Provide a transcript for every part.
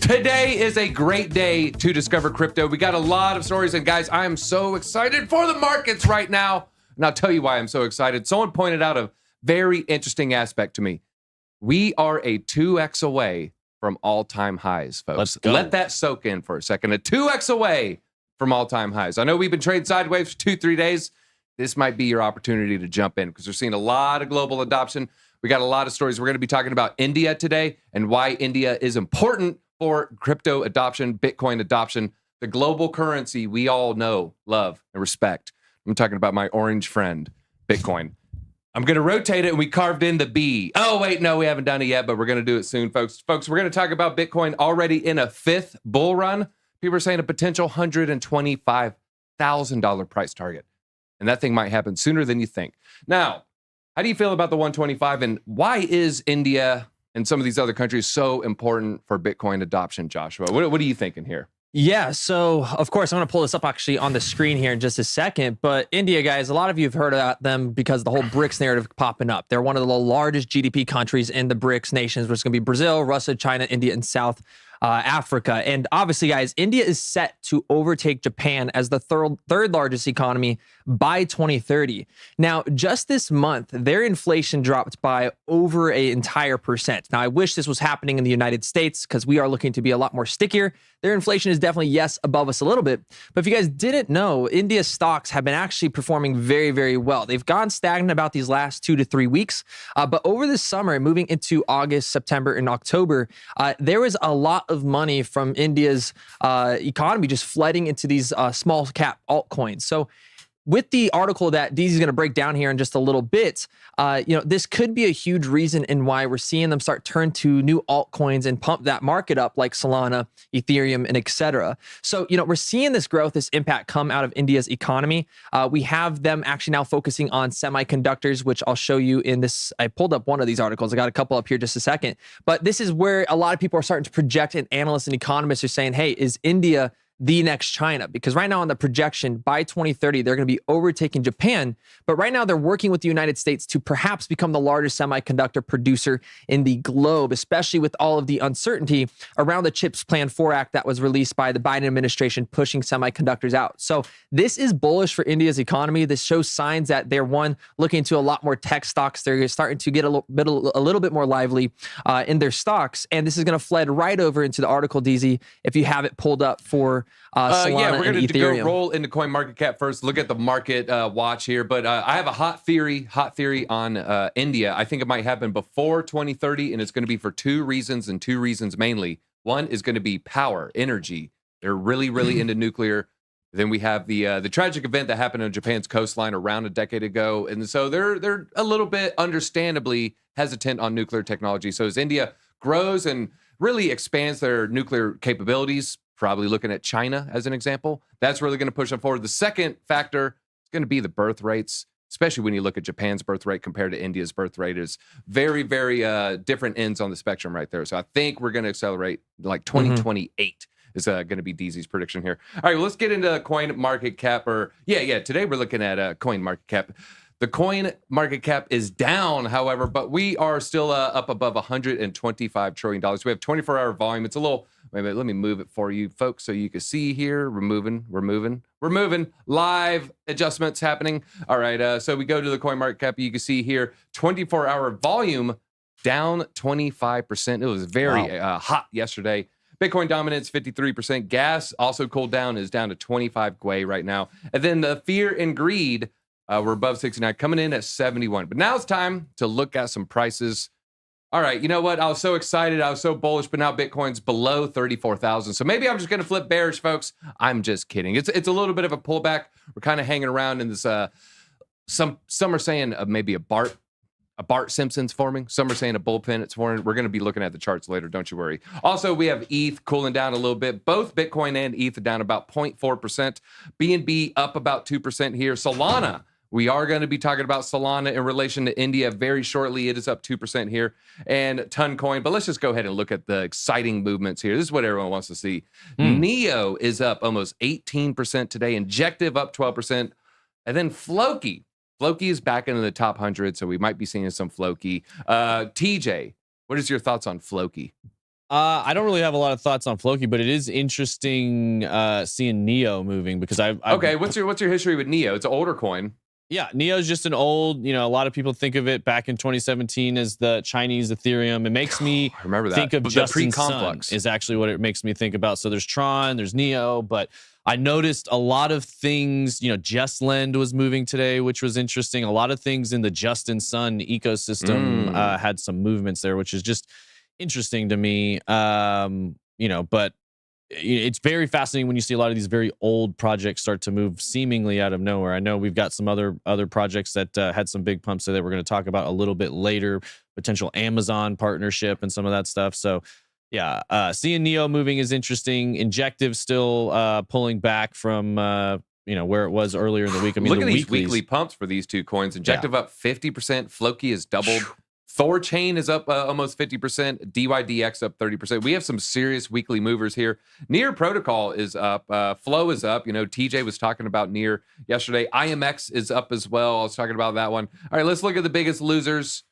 Today is a great day to discover crypto. We got a lot of stories, and guys, I am so excited for the markets right now. And I'll tell you why I'm so excited. Someone pointed out a very interesting aspect to me. We are a 2x away from all-time highs, folks. Let's go. Let that soak in for a second. A 2x away from all-time highs. I know we've been trading sideways for 2-3 days. This might be your opportunity to jump in because we're seeing a lot of global adoption. We got a lot of stories. We're going to be talking about India today and why India is important for crypto adoption, Bitcoin adoption, the global currency we all know, love, and respect. I'm talking about my orange friend, Bitcoin. I'm going to rotate it, and we carved in the B. Oh, wait, no, we haven't done it yet, but we're going to do it soon, folks. Folks, we're going to talk about Bitcoin already in a fifth bull run. People are saying a potential $125,000 price target, and that thing might happen sooner than you think. Now, how do you feel about the 125, and why is India and some of these other countries so important for Bitcoin adoption, Joshua? What are you thinking here? Yeah, so of course, I'm going to pull this up actually on the screen here in just a second. But India, guys, a lot of you have heard about them because the whole BRICS narrative popping up. They're one of the largest GDP countries in the BRICS nations, which is going to be Brazil, Russia, China, India, and South Africa. And obviously, guys, India is set to overtake Japan as the third largest economy by 2030. Now, just this month, their inflation dropped by over an entire percent. Now, I wish this was happening in the United States because we are looking to be a lot more stickier. Their inflation is definitely, yes, above us a little bit. But if you guys didn't know, India's stocks have been actually performing very, very well. They've gone stagnant about these last 2 to 3 weeks. But over the summer, moving into August, September, and October, there was a lot of money from India's economy just flooding into these small cap altcoins. So with the article that DZ is going to break down here in just a little bit, this could be a huge reason in why we're seeing them start turn to new altcoins and pump that market up like Solana, Ethereum, and etc. So, we're seeing this growth, this impact come out of India's economy. We have them actually now focusing on semiconductors, which I'll show you in this. I pulled up one of these articles. I got a couple up here just a second. But this is where a lot of people are starting to project, and analysts and economists are saying, hey, is India the next China? Because right now on the projection, by 2030, they're going to be overtaking Japan. But right now they're working with the United States to perhaps become the largest semiconductor producer in the globe, especially with all of the uncertainty around the CHIPS Plan 4 Act that was released by the Biden administration pushing semiconductors out. So this is bullish for India's economy. This shows signs that they're looking into a lot more tech stocks. They're starting to get a little bit more lively in their stocks. And this is going to flood right over into the article, DZ, if you have it pulled up for Solana, we're going to Ethereum. go roll into CoinMarketCap first. Look at the market watch here, but I have a hot theory on India. I think it might happen before 2030, and it's going to be for two reasons, and two reasons mainly. One is going to be power, energy. They're really, really into nuclear. Then we have the tragic event that happened on Japan's coastline around a decade ago, and so they're a little bit understandably hesitant on nuclear technology. So as India grows and really expands their nuclear capabilities, probably looking at China as an example, that's really going to push them forward. The second factor is going to be the birth rates, especially when you look at Japan's birth rate compared to India's birth rate. Is very, very different ends on the spectrum right there. So I think we're going to accelerate like 2028 is going to be DZ's prediction here. All right, well, let's get into CoinMarketCap. Today we're looking at CoinMarketCap. The coin market cap is down, however, but we are still up above $125 trillion. We have 24-hour volume. It's a little, wait a minute, let me move it for you folks so you can see here. We're moving. Live adjustments happening. All right, so we go to the coin market cap. You can see here, 24-hour volume down 25%. It was very hot yesterday. Bitcoin dominance, 53%. Gas also cooled down, is down to 25 gwei right now. And then the fear and greed, we're above 69, coming in at 71. But now it's time to look at some prices. All right, you know what? I was so excited. I was so bullish, but now Bitcoin's below 34,000. So maybe I'm just going to flip bearish, folks. I'm just kidding. It's a little bit of a pullback. We're kind of hanging around in this, some are saying maybe a Bart Simpson's forming. Some are saying a bullpen it's forming. We're going to be looking at the charts later. Don't you worry. Also, we have ETH cooling down a little bit. Both Bitcoin and ETH are down about 0.4%. BNB up about 2% here. Solana, we are going to be talking about Solana in relation to India very shortly. It is up 2% here. And Toncoin. But let's just go ahead and look at the exciting movements here. This is what everyone wants to see. Neo is up almost 18% today. Injective up 12%. And then Floki. Floki is back into the top 100, so we might be seeing some Floki. TJ, what is your thoughts on Floki? I don't really have a lot of thoughts on Floki, but it is interesting seeing Neo moving because okay. What's your history with Neo? It's an older coin. Yeah, Neo is just an old, a lot of people think of it back in 2017 as the Chinese Ethereum. It makes me I remember that. think of Justin Sun pre-conflux is actually what it makes me think about. So there's Tron, there's Neo, but I noticed a lot of things, Just Lend was moving today, which was interesting. A lot of things in the Justin Sun ecosystem had some movements there, which is just interesting to me. But it's very fascinating when you see a lot of these very old projects start to move seemingly out of nowhere. I know we've got some other projects that had some big pumps that we're going to talk about a little bit later, potential Amazon partnership and some of that stuff. So yeah, seeing Neo moving is interesting. Injective still pulling back from where it was earlier in the week. I mean, look at these weekly pumps for these two coins. Injective up 50%, Floki is doubled. Thor Chain is up almost 50%. DYDX up 30%. We have some serious weekly movers here. Near Protocol is up. Flow is up. TJ was talking about Near yesterday. IMX is up as well. I was talking about that one. All right, let's look at the biggest losers.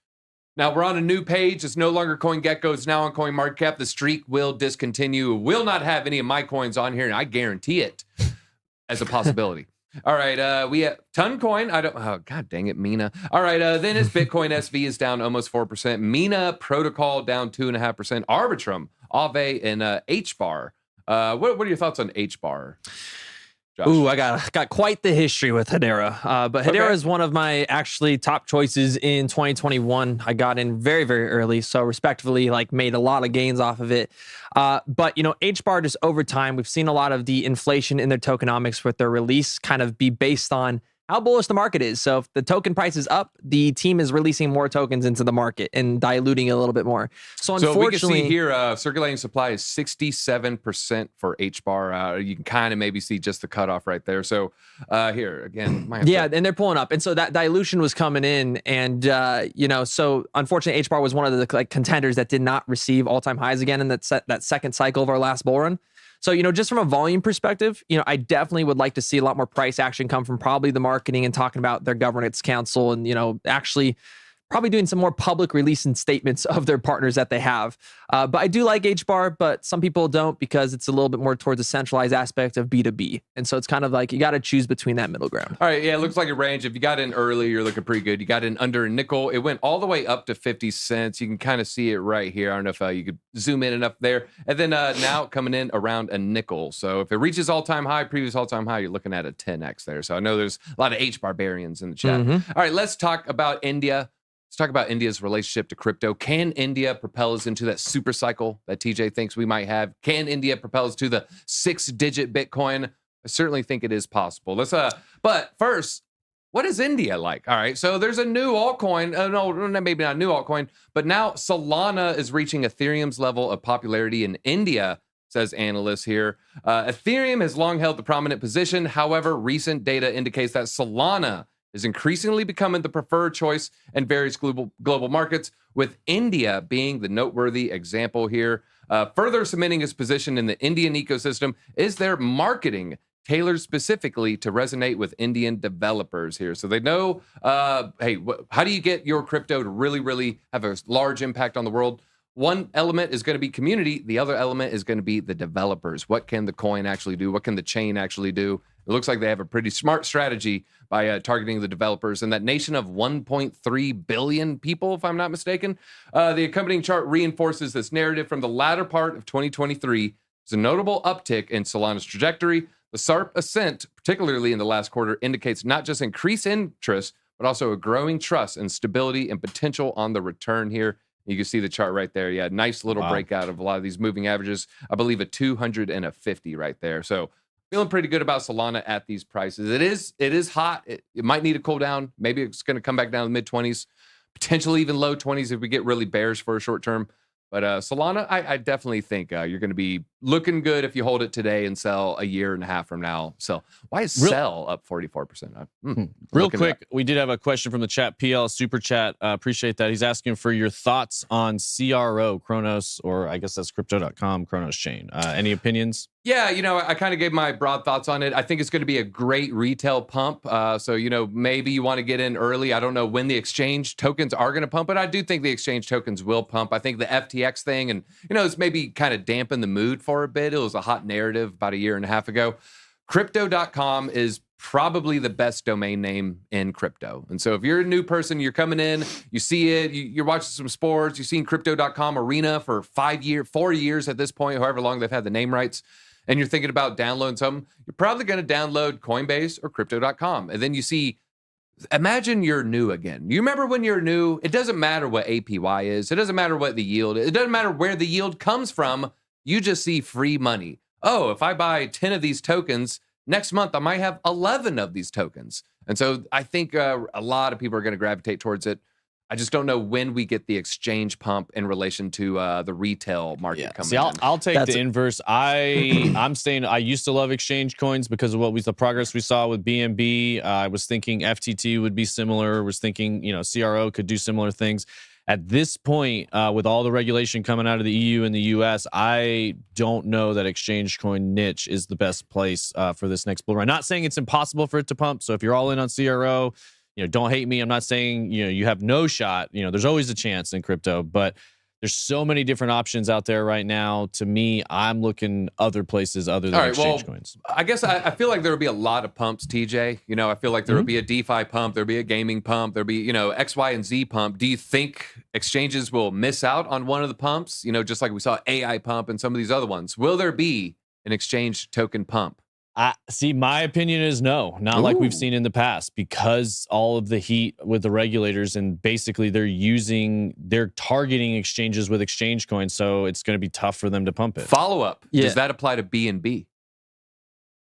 Now we're on a new page. It's no longer CoinGecko. It's now on CoinMarketCap. The streak will discontinue. Will not have any of my coins on here, and I guarantee it as a possibility. All right, we have Toncoin. God dang it, Mina. All right, then it's Bitcoin SV is down almost 4%. Mina Protocol down 2.5%. Arbitrum, Aave, and HBAR. What are your thoughts on HBAR? Josh? Ooh, I got quite the history with Hedera. But Hedera is one of my actually top choices in 2021. I got in very, very early, so respectively, made a lot of gains off of it. But HBAR just over time, we've seen a lot of the inflation in their tokenomics with their release kind of be based on how bullish the market is. So if the token price is up, the team is releasing more tokens into the market and diluting it a little bit more. So unfortunately, we can see here, circulating supply is 67% for HBAR. You can kind of maybe see just the cutoff right there. So here again, and they're pulling up, and so that dilution was coming in, and so unfortunately, HBAR was one of the contenders that did not receive all-time highs again in that second cycle of our last bull run. So, just from a volume perspective, I definitely would like to see a lot more price action come from probably the marketing and talking about their governance council and, actually probably doing some more public release and statements of their partners that they have. But I do like HBAR, but some people don't because it's a little bit more towards a centralized aspect of B2B. And so it's kind of like you got to choose between that middle ground. All right. Yeah, it looks like a range. If you got in early, you're looking pretty good. You got in under a nickel. It went all the way up to 50 cents. You can kind of see it right here. I don't know if you could zoom in enough there. And then now coming in around a nickel. So if it reaches all-time high, previous all-time high, you're looking at a 10x there. So I know there's a lot of HBARbarians in the chat. All right, let's talk about India. Let's talk about India's relationship to crypto. Can India propel us into that super cycle that TJ thinks we might have? Can India propel us to the 6-digit Bitcoin? I certainly think it is possible. But first, what is India like? All right, so there's a new altcoin. No, maybe not a new altcoin, but now Solana is reaching Ethereum's level of popularity in India, says analysts here. Ethereum has long held the prominent position. However, recent data indicates that Solana is increasingly becoming the preferred choice in various global markets, with India being the noteworthy example here. Further cementing its position in the Indian ecosystem is their marketing tailored specifically to resonate with Indian developers here. So they know, hey, how do you get your crypto to really, really have a large impact on the world? One element is going to be community. The other element is going to be the developers. What can the coin actually do? What can the chain actually do? It looks like they have a pretty smart strategy by targeting the developers in that nation of 1.3 billion people, if I'm not mistaken. The accompanying chart reinforces this narrative from the latter part of 2023. There's a notable uptick in Solana's trajectory. The sharp ascent, particularly in the last quarter, indicates not just increased interest, but also a growing trust and stability and potential on the return here. You can see the chart right there. Yeah, nice little breakout of a lot of these moving averages. I believe a 200 and a 50 right there. So feeling pretty good about Solana at these prices. It is hot. It might need to cool down. Maybe it's going to come back down to the mid-20s, potentially even low 20s if we get really bearish for a short term. But Solana, I definitely think you're going to be looking good if you hold it today and sell a year and a half from now. So why is sell up 44%? Real quick, we did have a question from the chat, PL Super Chat. Appreciate that. He's asking for your thoughts on CRO, Kronos, or I guess that's crypto.com, Kronos chain. Any opinions? Yeah, I kind of gave my broad thoughts on it. I think it's going to be a great retail pump. So, maybe you want to get in early. I don't know when the exchange tokens are going to pump, but I do think the exchange tokens will pump. I think the FTX thing, and, it's maybe kind of dampened the mood for a bit. It was a hot narrative about a year and a half ago. Crypto.com is probably the best domain name in crypto. And so if you're a new person, you're coming in, you see it, you're watching some sports, you've seen crypto.com arena for 4 years at this point, however long they've had the name rights, and you're thinking about downloading something, you're probably going to download Coinbase or crypto.com. And then you see, imagine you're new again. You remember when you're new, it doesn't matter what APY is. It doesn't matter what the yield is. It doesn't matter where the yield comes from. You just see free money. Oh, if I buy 10 of these tokens, next month I might have 11 of these tokens. And so I think a lot of people are going to gravitate towards it. I just don't know when we get the exchange pump in relation to the retail market coming in. I'll take the inverse. I'm saying I used to love exchange coins because of the progress we saw with BNB. I was thinking FTT would be similar. Was thinking, CRO could do similar things. At this point, with all the regulation coming out of the EU and the US, I don't know that exchange coin niche is the best place for this next bull run. Not saying it's impossible for it to pump. So if you're all in on CRO, don't hate me. I'm not saying, you have no shot. There's always a chance in crypto, but there's so many different options out there right now. To me, I'm looking other places other than exchange coins. I guess I feel like there will be a lot of pumps, TJ. I feel like there will be a DeFi pump. There'll be a gaming pump. There'll be, X, Y, and Z pump. Do you think exchanges will miss out on one of the pumps? Just like we saw AI pump and some of these other ones. Will there be an exchange token pump? My opinion is no, not like we've seen in the past, because all of the heat with the regulators, and basically they're targeting exchanges with exchange coins. So it's going to be tough for them to pump it. Follow up. Yeah. Does that apply to BNB?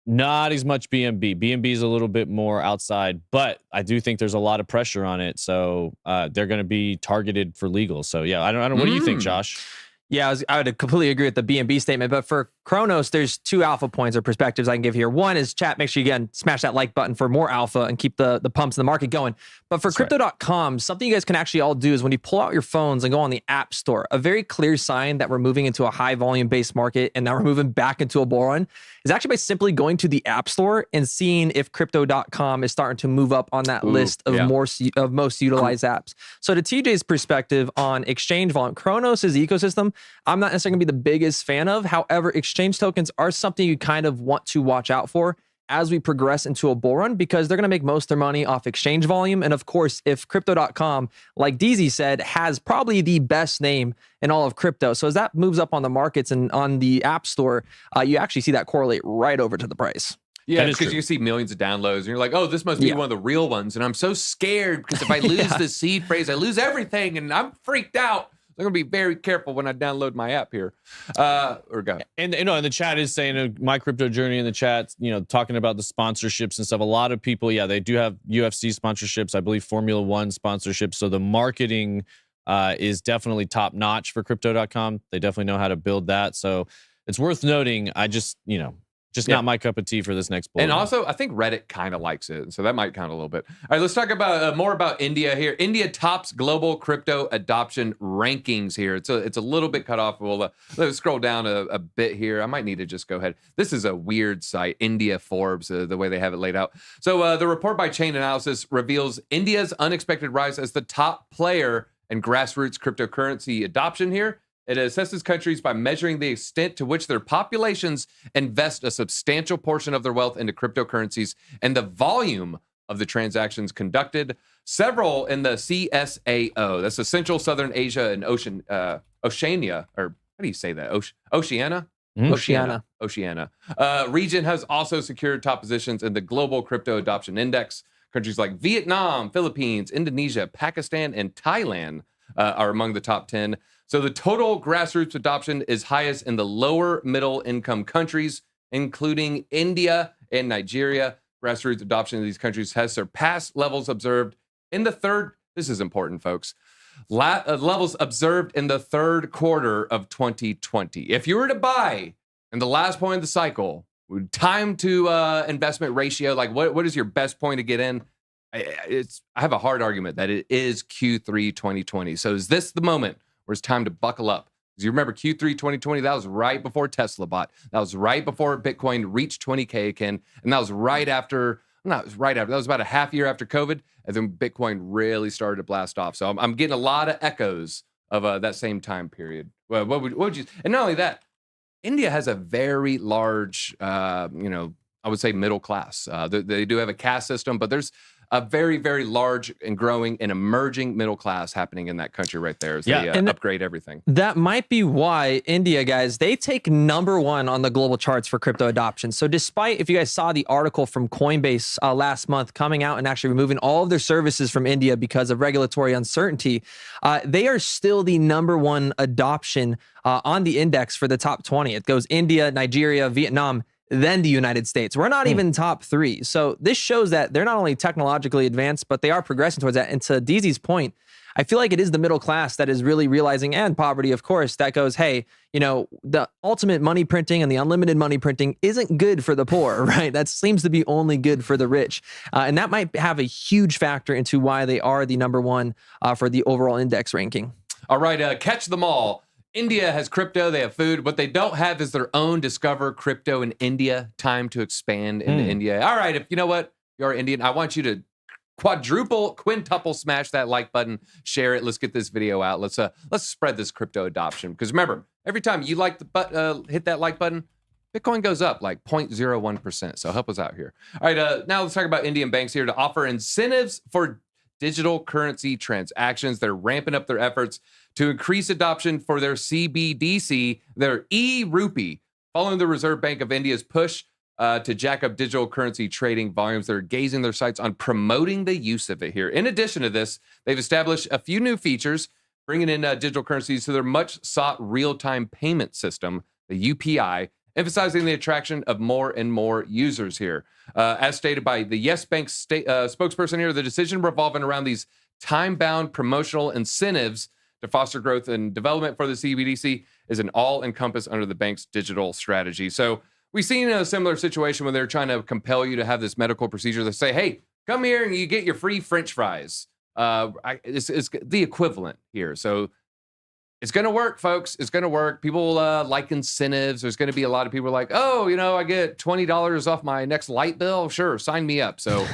Not as much BNB. BNB is a little bit more outside, but I do think there's a lot of pressure on it. So they're going to be targeted for legal. So yeah, I don't. What do you think, Josh? Yeah, I would completely agree with the BNB statement. But for Kronos, there's 2 alpha points or perspectives I can give here. One is, chat, make sure you again smash that like button for more alpha and keep the pumps in the market going. But for crypto.com, something you guys can actually all do is when you pull out your phones and go on the App Store, a very clear sign that we're moving into a high volume based market and now we're moving back into a bull run is actually by simply going to the App Store and seeing if crypto.com is starting to move up on that list of most utilized apps. So to TJ's perspective on exchange volume, Kronos' ecosystem, I'm not necessarily going to be the biggest fan of. However, exchange tokens are something you kind of want to watch out for as we progress into a bull run, because they're going to make most of their money off exchange volume. And of course, if crypto.com, like DZ said, has probably the best name in all of crypto. So as that moves up on the markets and on the App Store, you actually see that correlate right over to the price. Yeah, because you see millions of downloads and you're like, oh, this must be one of the real ones. And I'm so scared because if I lose the seed phrase, I lose everything and I'm freaked out. I'm going to be very careful when I download my app here. Or go. And and the chat is saying my crypto journey in the chat, talking about the sponsorships and stuff. A lot of people, they do have UFC sponsorships. I believe Formula One sponsorships. So the marketing is definitely top notch for crypto.com. They definitely know how to build that. So it's worth noting. I just, not my cup of tea for this next bull. And also, I think Reddit kind of likes it, so that might count a little bit. All right, let's talk about more about India here. India tops global crypto adoption rankings here. It's a little bit cut off. We'll let's scroll down a bit here. I might need to just go ahead. This is a weird site, India Forbes, the way they have it laid out. So the report by Chain Analysis reveals India's unexpected rise as the top player in grassroots cryptocurrency adoption here. It assesses countries by measuring the extent to which their populations invest a substantial portion of their wealth into cryptocurrencies and the volume of the transactions conducted. Several in the CSAO, that's the Central Southern Asia and Oceania, or how do you say that? Oceania? Oceania. Region has also secured top positions in the Global Crypto Adoption Index. Countries like Vietnam, Philippines, Indonesia, Pakistan, and Thailand are among the top 10. So the total grassroots adoption is highest in the lower middle income countries, including India and Nigeria. Grassroots adoption in these countries has surpassed levels observed in the third. This is important, folks. Levels observed in the third quarter of 2020. If you were to buy And the last point of the cycle, time to investment ratio. Like, what is your best point to get in? I have a hard argument that it is Q3 2020. So is this the moment where it's time to buckle up? Because you remember Q3 2020, that was right before Tesla bought. That was right before Bitcoin reached 20K again. And that was right after, not right after, that was about a half year after COVID. And then Bitcoin really started to blast off. So I'm getting a lot of echoes of that same time period. Well, what would you, and not only that, India has a very large, I would say middle class. They do have a caste system, but there's a very, very large and growing and emerging middle class happening in that country right there as they upgrade everything. That might be why India, guys, they take #1 on the global charts for crypto adoption. So despite, if you guys saw the article from Coinbase last month coming out and actually removing all of their services from India because of regulatory uncertainty, they are still the #1 adoption on the index for the top 20. It goes India, Nigeria, Vietnam, then the United States. We're not even top 3. So this shows that they're not only technologically advanced, but they are progressing towards that. And to DZ's point, I feel like it is the middle class that is really realizing, and poverty, of course, that goes, hey, the ultimate money printing and the unlimited money printing isn't good for the poor, right? That seems to be only good for the rich. And that might have a huge factor into why they are the #1 for the overall index ranking. All right, catch them all. India has crypto, they have food. What they don't have is their own Discover Crypto in India. Time to expand into India. All right, if you know what, you're Indian, I want you to quintuple smash that like button, share it. Let's get this video out. Let's spread this crypto adoption. Because remember, every time you hit that like button, Bitcoin goes up like 0.01%. So help us out here. All right, now let's talk about Indian banks here to offer incentives for digital currency transactions. They're ramping up their efforts to increase adoption for their CBDC, their e-rupee, following the Reserve Bank of India's push to jack up digital currency trading volumes. They're gazing their sights on promoting the use of it here. In addition to this, they've established a few new features, bringing in digital currencies to their much-sought real-time payment system, the UPI, emphasizing the attraction of more and more users here. As stated by the Yes Bank spokesperson here, the decision revolving around these time-bound promotional incentives to foster growth and development for the CBDC is an all-encompass under the bank's digital strategy. So we've seen a similar situation when they're trying to compel you to have this medical procedure. They say, hey, come here and you get your free French fries. It's the equivalent here. So it's going to work, folks. It's going to work. People like incentives. There's going to be a lot of people like, oh, I get $20 off my next light bill. Sure, sign me up. So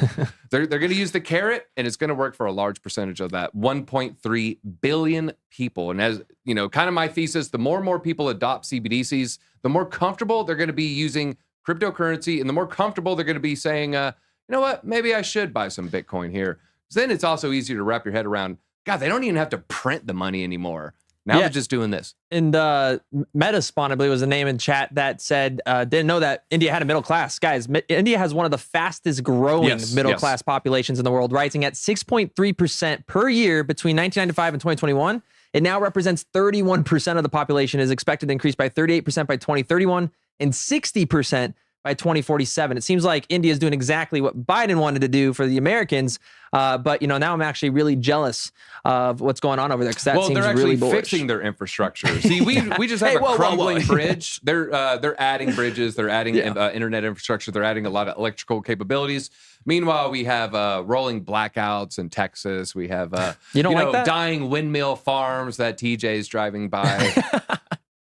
they're going to use the carrot, and it's going to work for a large percentage of that 1.3 billion people. And as kind of my thesis, the more and more people adopt CBDCs, the more comfortable they're going to be using cryptocurrency, and the more comfortable they're going to be saying, you know what, maybe I should buy some Bitcoin here. Then it's also easier to wrap your head around, God, they don't even have to print the money anymore. Now they're just doing this. And Metaspawn, I believe, was a name in chat that said, didn't know that India had a middle class. Guys, India has one of the fastest growing middle class populations in the world, rising at 6.3% per year between 1995 and 2021. It now represents 31% of the population, is expected to increase by 38% by 2031 and 60% by 2047. It seems like India is doing exactly what Biden wanted to do for the Americans. But now I'm actually really jealous of what's going on over there, because that seems they're actually really bullish. fixing their infrastructure. See, we just have a crumbling bridge. They're adding bridges. They're adding internet infrastructure. They're adding a lot of electrical capabilities. Meanwhile, we have rolling blackouts in Texas. We have dying windmill farms that TJ's driving by.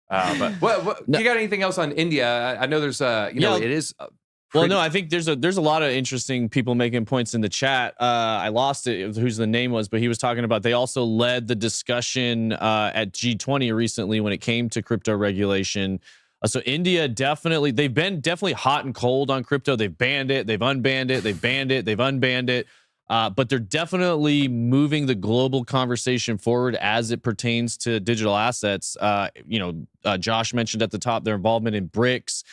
But you got anything else on India? I know there's it is. Well, no, I think there's a lot of interesting people making points in the chat. I lost it, whose the name was, but he was talking about they also led the discussion at G20 recently when it came to crypto regulation. So India they've been definitely hot and cold on crypto. They've banned it, they've unbanned it, they've banned it, they've unbanned it. But they're definitely moving the global conversation forward as it pertains to digital assets. Josh mentioned at the top their involvement in BRICS.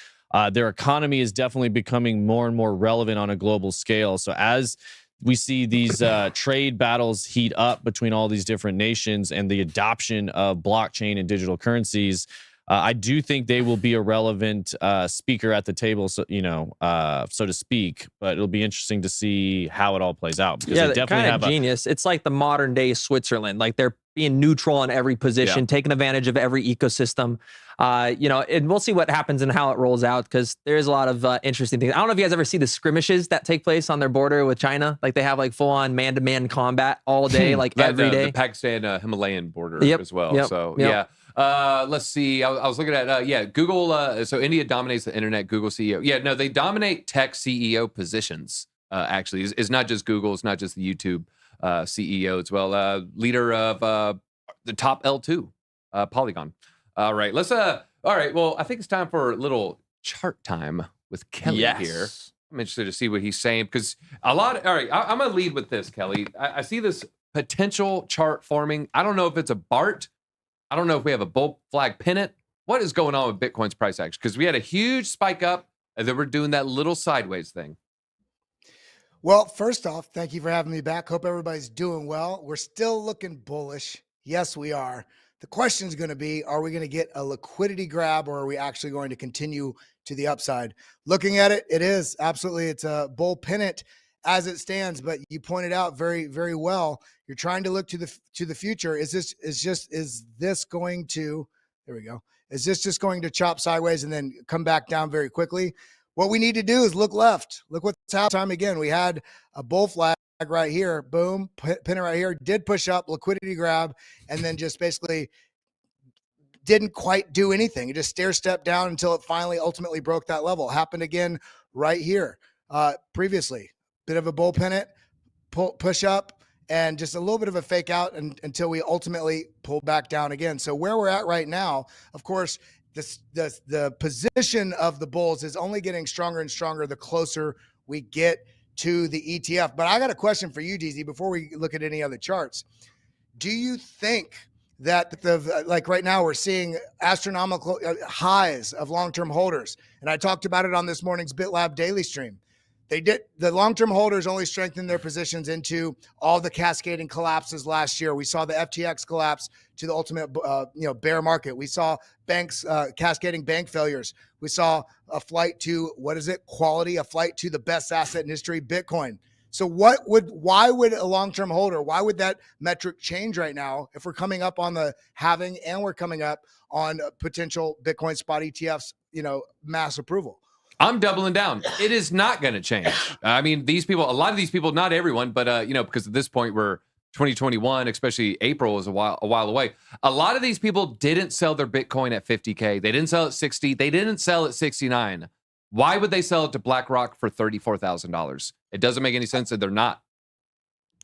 Their economy is definitely becoming more and more relevant on a global scale. So as we see these trade battles heat up between all these different nations and the adoption of blockchain and digital currencies, I do think they will be a relevant speaker at the table, so to speak. But it'll be interesting to see how it all plays out, because they definitely have genius. It's like the modern day Switzerland. Like they're being neutral in every position, taking advantage of every ecosystem. And we'll see what happens and how it rolls out, because there's a lot of interesting things. I don't know if you guys ever see the skirmishes that take place on their border with China. Like they have like full on man-to-man combat all day, like every day. The Pakistan Himalayan border as well. Let's see. I was looking at Google. So India dominates the internet. Google CEO. Yeah, no, they dominate tech CEO positions. Actually, it's not just Google. It's not just the YouTube CEO as well. Leader of the top L2 Polygon. All right, let's all right, well, I think it's time for a little chart time with Kelly here. I'm interested to see what he's saying, because all right, I'm gonna lead with this, Kelly. I see this potential chart forming. I don't know if it's a BART. I don't know if we have a bull flag pennant. What is going on with Bitcoin's price action? Because we had a huge spike up, and then we're doing that little sideways thing. Well, first off, thank you for having me back. Hope everybody's doing well. We're still looking bullish. Yes, we are. The question is going to be, are we going to get a liquidity grab, or are we actually going to continue to the upside? Looking at it, it is absolutely, it's a bull pennant as it stands, but you pointed out very, very well. You're trying to look to the future. Is this going to, there we go. Is this just going to chop sideways and then come back down very quickly? What we need to do is look left. Look what's happened time again. We had a bull flag right here. Boom, pennant right here. Did push up, liquidity grab, and then just basically didn't quite do anything. It just stair-stepped down until it finally ultimately broke that level. Happened again right here previously. Bit of a bull pennant, push up, and just a little bit of a fake out until we ultimately pull back down again. So where we're at right now, of course, the position of the bulls is only getting stronger and stronger the closer we get to the ETF. But I got a question for you, DZ, before we look at any other charts. Do you think that like right now we're seeing astronomical highs of long-term holders? And I talked about it on this morning's BitLab daily stream. The long-term holders only strengthened their positions into all the cascading collapses last year. We saw the FTX collapse to the ultimate, bear market. We saw banks, cascading bank failures. We saw a flight to, quality, a flight to the best asset in history, Bitcoin. So why would a long-term holder, why would that metric change right now if we're coming up on the halving and we're coming up on potential Bitcoin spot ETFs, mass approval? I'm doubling down. It is not going to change. I mean, a lot of these people, not everyone, but because at this point we're 2021, especially April is a while away. A lot of these people didn't sell their Bitcoin at 50K. They didn't sell at 60. They didn't sell at 69. Why would they sell it to BlackRock for $34,000? It doesn't make any sense that they're not.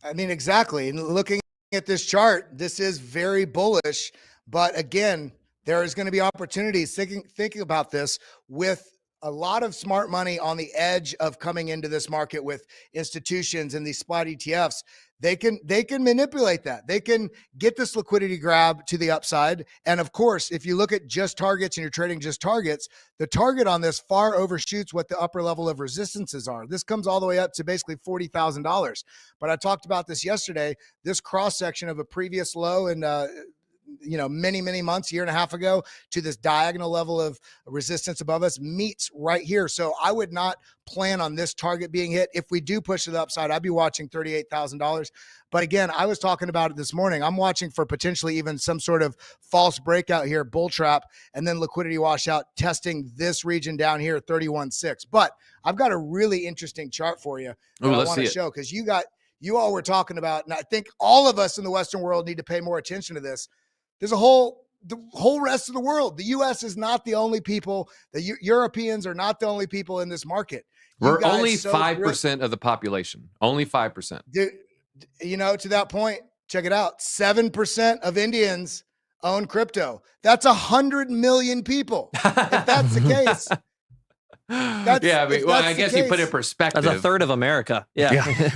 I mean, exactly. And looking at this chart, this is very bullish. But again, there is going to be opportunities thinking about this with a lot of smart money on the edge of coming into this market with institutions and these spot ETFs. They can manipulate that. They can get this liquidity grab to the upside. And of course, if you look at just targets and you're trading just targets, the target on this far overshoots what the upper level of resistances are. This comes all the way up to basically $40,000. But I talked about this yesterday, this cross section of a previous low and many months, year and a half ago, to this diagonal level of resistance above us meets right here. So I would not plan on this target being hit. If we do push to the upside, I'd be watching $38,000. But again, I was talking about it this morning. I'm watching for potentially even some sort of false breakout here, bull trap, and then liquidity washout testing this region down here, 31.6. But I've got a really interesting chart for you that I want to show, because you all were talking about, and I think all of us in the Western world need to pay more attention to this. There's the whole rest of the world. The U.S. is not the only people. The Europeans are not the only people in this market. We're only 5% of the population. Only 5%. To that point, check it out. 7% of Indians own crypto. That's 100 million people. If that's the case. I guess you put it in perspective. That's a third of America. Yeah.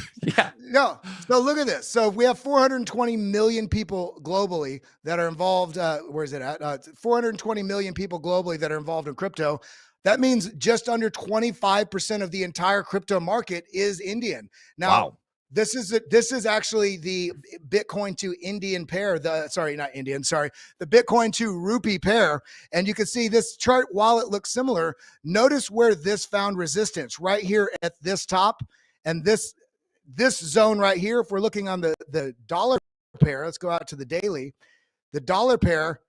No. So look at this. So if we have 420 million people globally that are involved. Where is it at? 420 million people globally that are involved in crypto. That means just under 25% of the entire crypto market is Indian. Now, wow. This is actually the Bitcoin to Indian pair. The Bitcoin to rupee pair. And you can see this chart, while it looks similar, notice where this found resistance right here at this top, and this zone right here. If we're looking on the dollar pair, let's go out to the daily. The dollar pair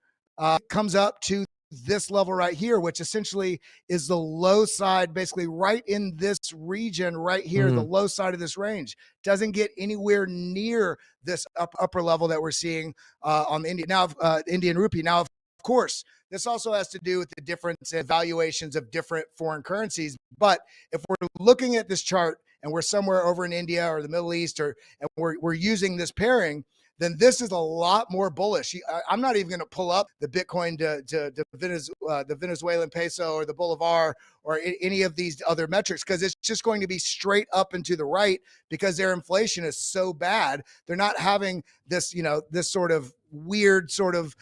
comes up to this level right here, which essentially is the low side, basically right in this region right here, the low side of this range. Doesn't get anywhere near this upper level that we're seeing on the Indian rupee. Now, of course, this also has to do with the difference in valuations of different foreign currencies. But if we're looking at this chart and we're somewhere over in India or the Middle East, and we're using this pairing, then this is a lot more bullish. I'm not even going to pull up the Bitcoin to the Venezuelan peso or the Bolivar or any of these other metrics, because it's just going to be straight up and to the right because their inflation is so bad. They're not having this, this sort of weird sort of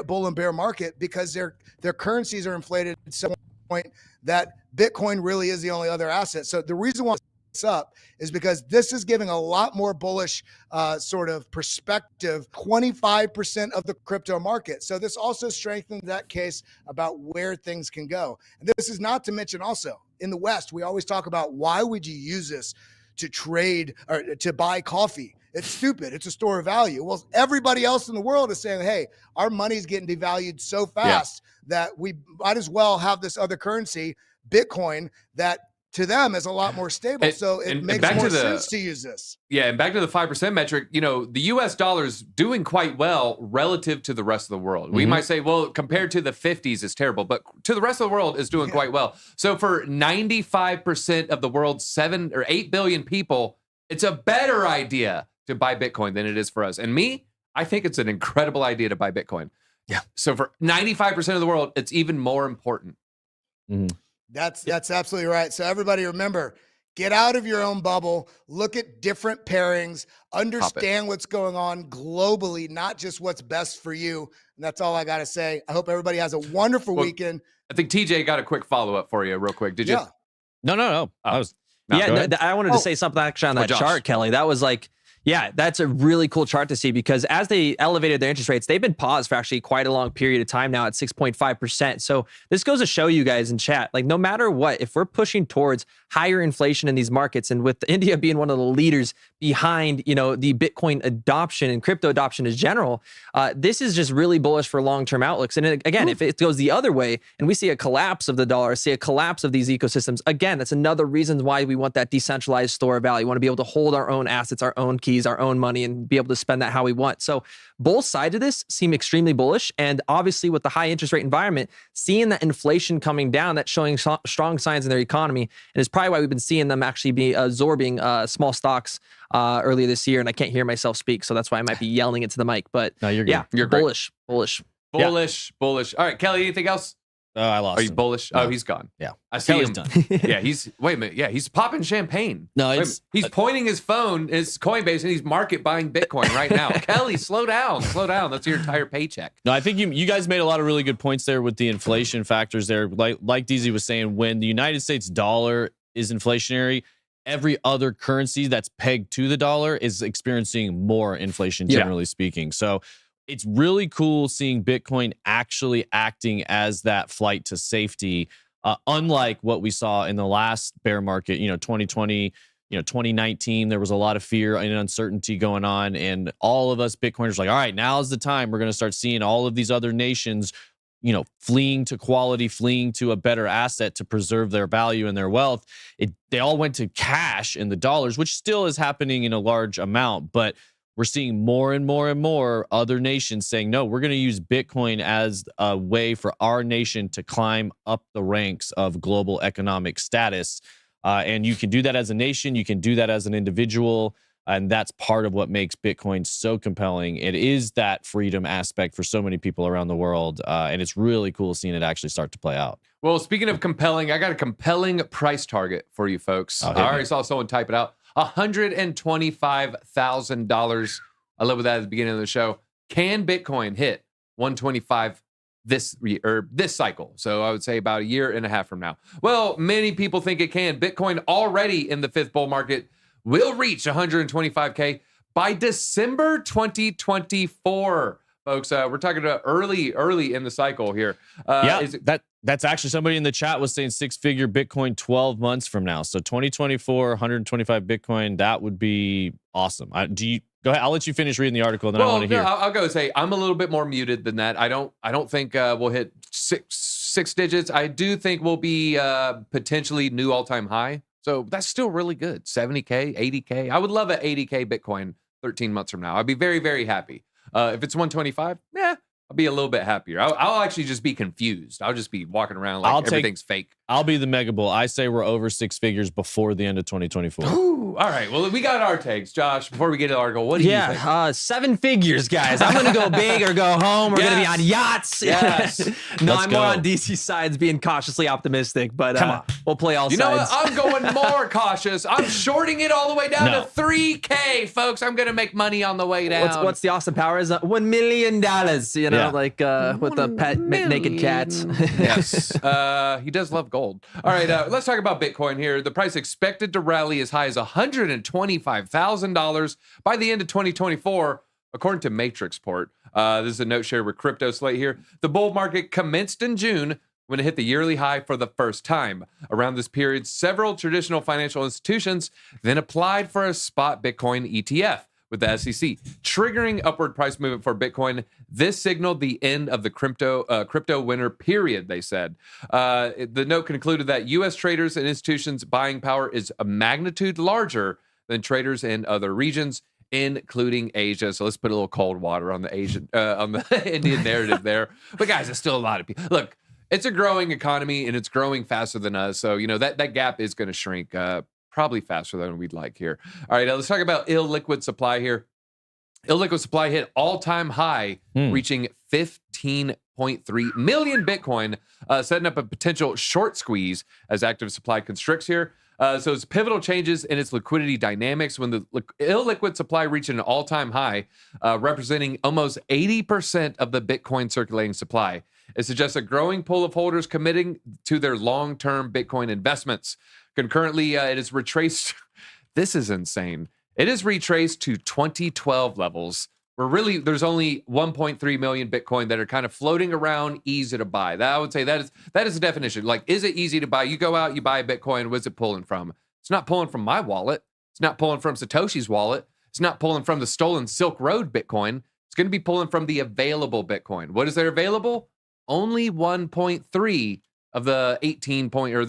bull and bear market because their currencies are inflated to some point that Bitcoin really is the only other asset. So the reason why up is because this is giving a lot more bullish sort of perspective, 25% of the crypto market. So this also strengthens that case about where things can go. And this is not to mention also in the West, we always talk about why would you use this to trade or to buy coffee? It's stupid. It's a store of value. Well, everybody else in the world is saying, hey, our money's getting devalued so fast that we might as well have this other currency, Bitcoin, that to them is a lot more stable. So it makes more sense to use this. Yeah, and back to the 5% metric, the US dollar is doing quite well relative to the rest of the world. We might say, well, compared to the 50s, it's terrible, but to the rest of the world, it's doing quite well. So for 95% of the world's 7 or 8 billion people, it's a better idea to buy Bitcoin than it is for us. And I think it's an incredible idea to buy Bitcoin. Yeah. So for 95% of the world, it's even more important. That's absolutely right. So everybody remember, get out of your own bubble, look at different pairings, understand what's going on globally, not just what's best for you. And that's all I got to say. I hope everybody has a wonderful weekend. I think TJ got a quick follow-up for you real quick. Did you? No. Oh. I wanted to say something actually on that chart, Kelly. That was that's a really cool chart to see because as they elevated their interest rates, they've been paused for actually quite a long period of time now at 6.5%. So this goes to show you guys in chat, no matter what, if we're pushing towards higher inflation in these markets, and with India being one of the leaders behind, the Bitcoin adoption and crypto adoption in general, this is just really bullish for long-term outlooks. And again, if it goes the other way and we see a collapse of the dollar, see a collapse of these ecosystems, again, that's another reason why we want that decentralized store of value. We want to be able to hold our own assets, our own keys, our own money, and be able to spend that how we want. So both sides of this seem extremely bullish. And obviously with the high interest rate environment, seeing that inflation coming down, that's showing strong signs in their economy. And it's probably why we've been seeing them actually be absorbing small stocks earlier this year. And I can't hear myself speak, so that's why I might be yelling into the mic. But no, you're good. Yeah, you're bullish. Bullish. All right, Kelly, anything else? I lost. Are you bullish? No. Oh, he's gone. Yeah. I see Kelly's him. done. Yeah, wait a minute. Yeah, he's popping champagne. No, it's he's pointing his phone, his Coinbase, and he's market buying Bitcoin right now. Kelly, slow down. That's your entire paycheck. No, I think you guys made a lot of really good points there with the inflation factors there. Like DZ was saying, when the United States dollar is inflationary, every other currency that's pegged to the dollar is experiencing more inflation, generally speaking. So it's really cool seeing Bitcoin actually acting as that flight to safety, unlike what we saw in the last bear market, 2020, 2019. There was a lot of fear and uncertainty going on, and all of us Bitcoiners were like, all right, now's the time. We're going to start seeing all of these other nations, fleeing to quality, fleeing to a better asset to preserve their value and their wealth. They all went to cash in the dollars, which still is happening in a large amount, but we're seeing more and more and more other nations saying, no, we're going to use Bitcoin as a way for our nation to climb up the ranks of global economic status. And you can do that as a nation. You can do that as an individual. And that's part of what makes Bitcoin so compelling. It is that freedom aspect for so many people around the world. And it's really cool seeing it actually start to play out. Well, speaking of compelling, I got a compelling price target for you folks. I already saw someone type it out. $125,000. I love that at the beginning of the show. Can Bitcoin hit 125 this cycle? So I would say about a year and a half from now. Well, many people think it can. Bitcoin already in the fifth bull market will reach 125K by December 2024. Folks, we're talking about early in the cycle here. That's actually somebody in the chat was saying six-figure Bitcoin 12 months from now. So 2024, 125 Bitcoin, that would be awesome. Go ahead. I'll let you finish reading the article, and then I want to hear. I'll go say I'm a little bit more muted than that. I don't think we'll hit six digits. I do think we'll be potentially new all-time high. So that's still really good. 70K, 80K. I would love an 80K Bitcoin 13 months from now. I'd be very, very happy. If it's 125, I'll be a little bit happier. I'll actually just be confused. I'll just be walking around like everything's fake. I'll be the mega bull. I say we're over 6 figures before the end of 2024. Ooh, all right. Well, we got our takes. Josh, before we get to the article, what do you think? 7 figures, guys. I'm going to go big or go home. We're going to be on yachts. Yes. No, I'm more on DC sides, being cautiously optimistic, but we'll play all sides. You know what? I'm going more cautious. I'm shorting it all the way down to 3K, folks. I'm going to make money on the way down. What's the Austin Powers? $1 million, with the pet naked cats. Yes. He does love gold. All right, let's talk about Bitcoin here. The price expected to rally as high as $125,000 by the end of 2024, according to Matrixport. This is a note shared with Crypto Slate here. The bull market commenced in June when it hit the yearly high for the first time. Around this period, several traditional financial institutions then applied for a spot Bitcoin ETF with the SEC, triggering upward price movement for Bitcoin. This signaled the end of the crypto winter period, they said. The note concluded that U.S. traders and institutions' buying power is a magnitude larger than traders in other regions, including Asia. So let's put a little cold water on the on the Indian narrative there. But guys, it's still a lot of people. Look, it's a growing economy and it's growing faster than us. So, that gap is going to shrink. Probably faster than we'd like here. All right, let's talk about illiquid supply here. Illiquid supply hit all-time high, reaching 15.3 million Bitcoin, setting up a potential short squeeze as active supply constricts here. So it's pivotal changes in its liquidity dynamics when the illiquid supply reached an all-time high, representing almost 80% of the Bitcoin circulating supply. It suggests a growing pool of holders committing to their long-term Bitcoin investments. Concurrently, it is retraced. This is insane. It is retraced to 2012 levels, where really there's only 1.3 million Bitcoin that are kind of floating around, easy to buy. I would say that is the definition. Like, is it easy to buy? You go out, you buy a Bitcoin. What's it pulling from? It's not pulling from my wallet. It's not pulling from Satoshi's wallet. It's not pulling from the stolen Silk Road Bitcoin. It's going to be pulling from the available Bitcoin. What is there available? Only 1.3 of the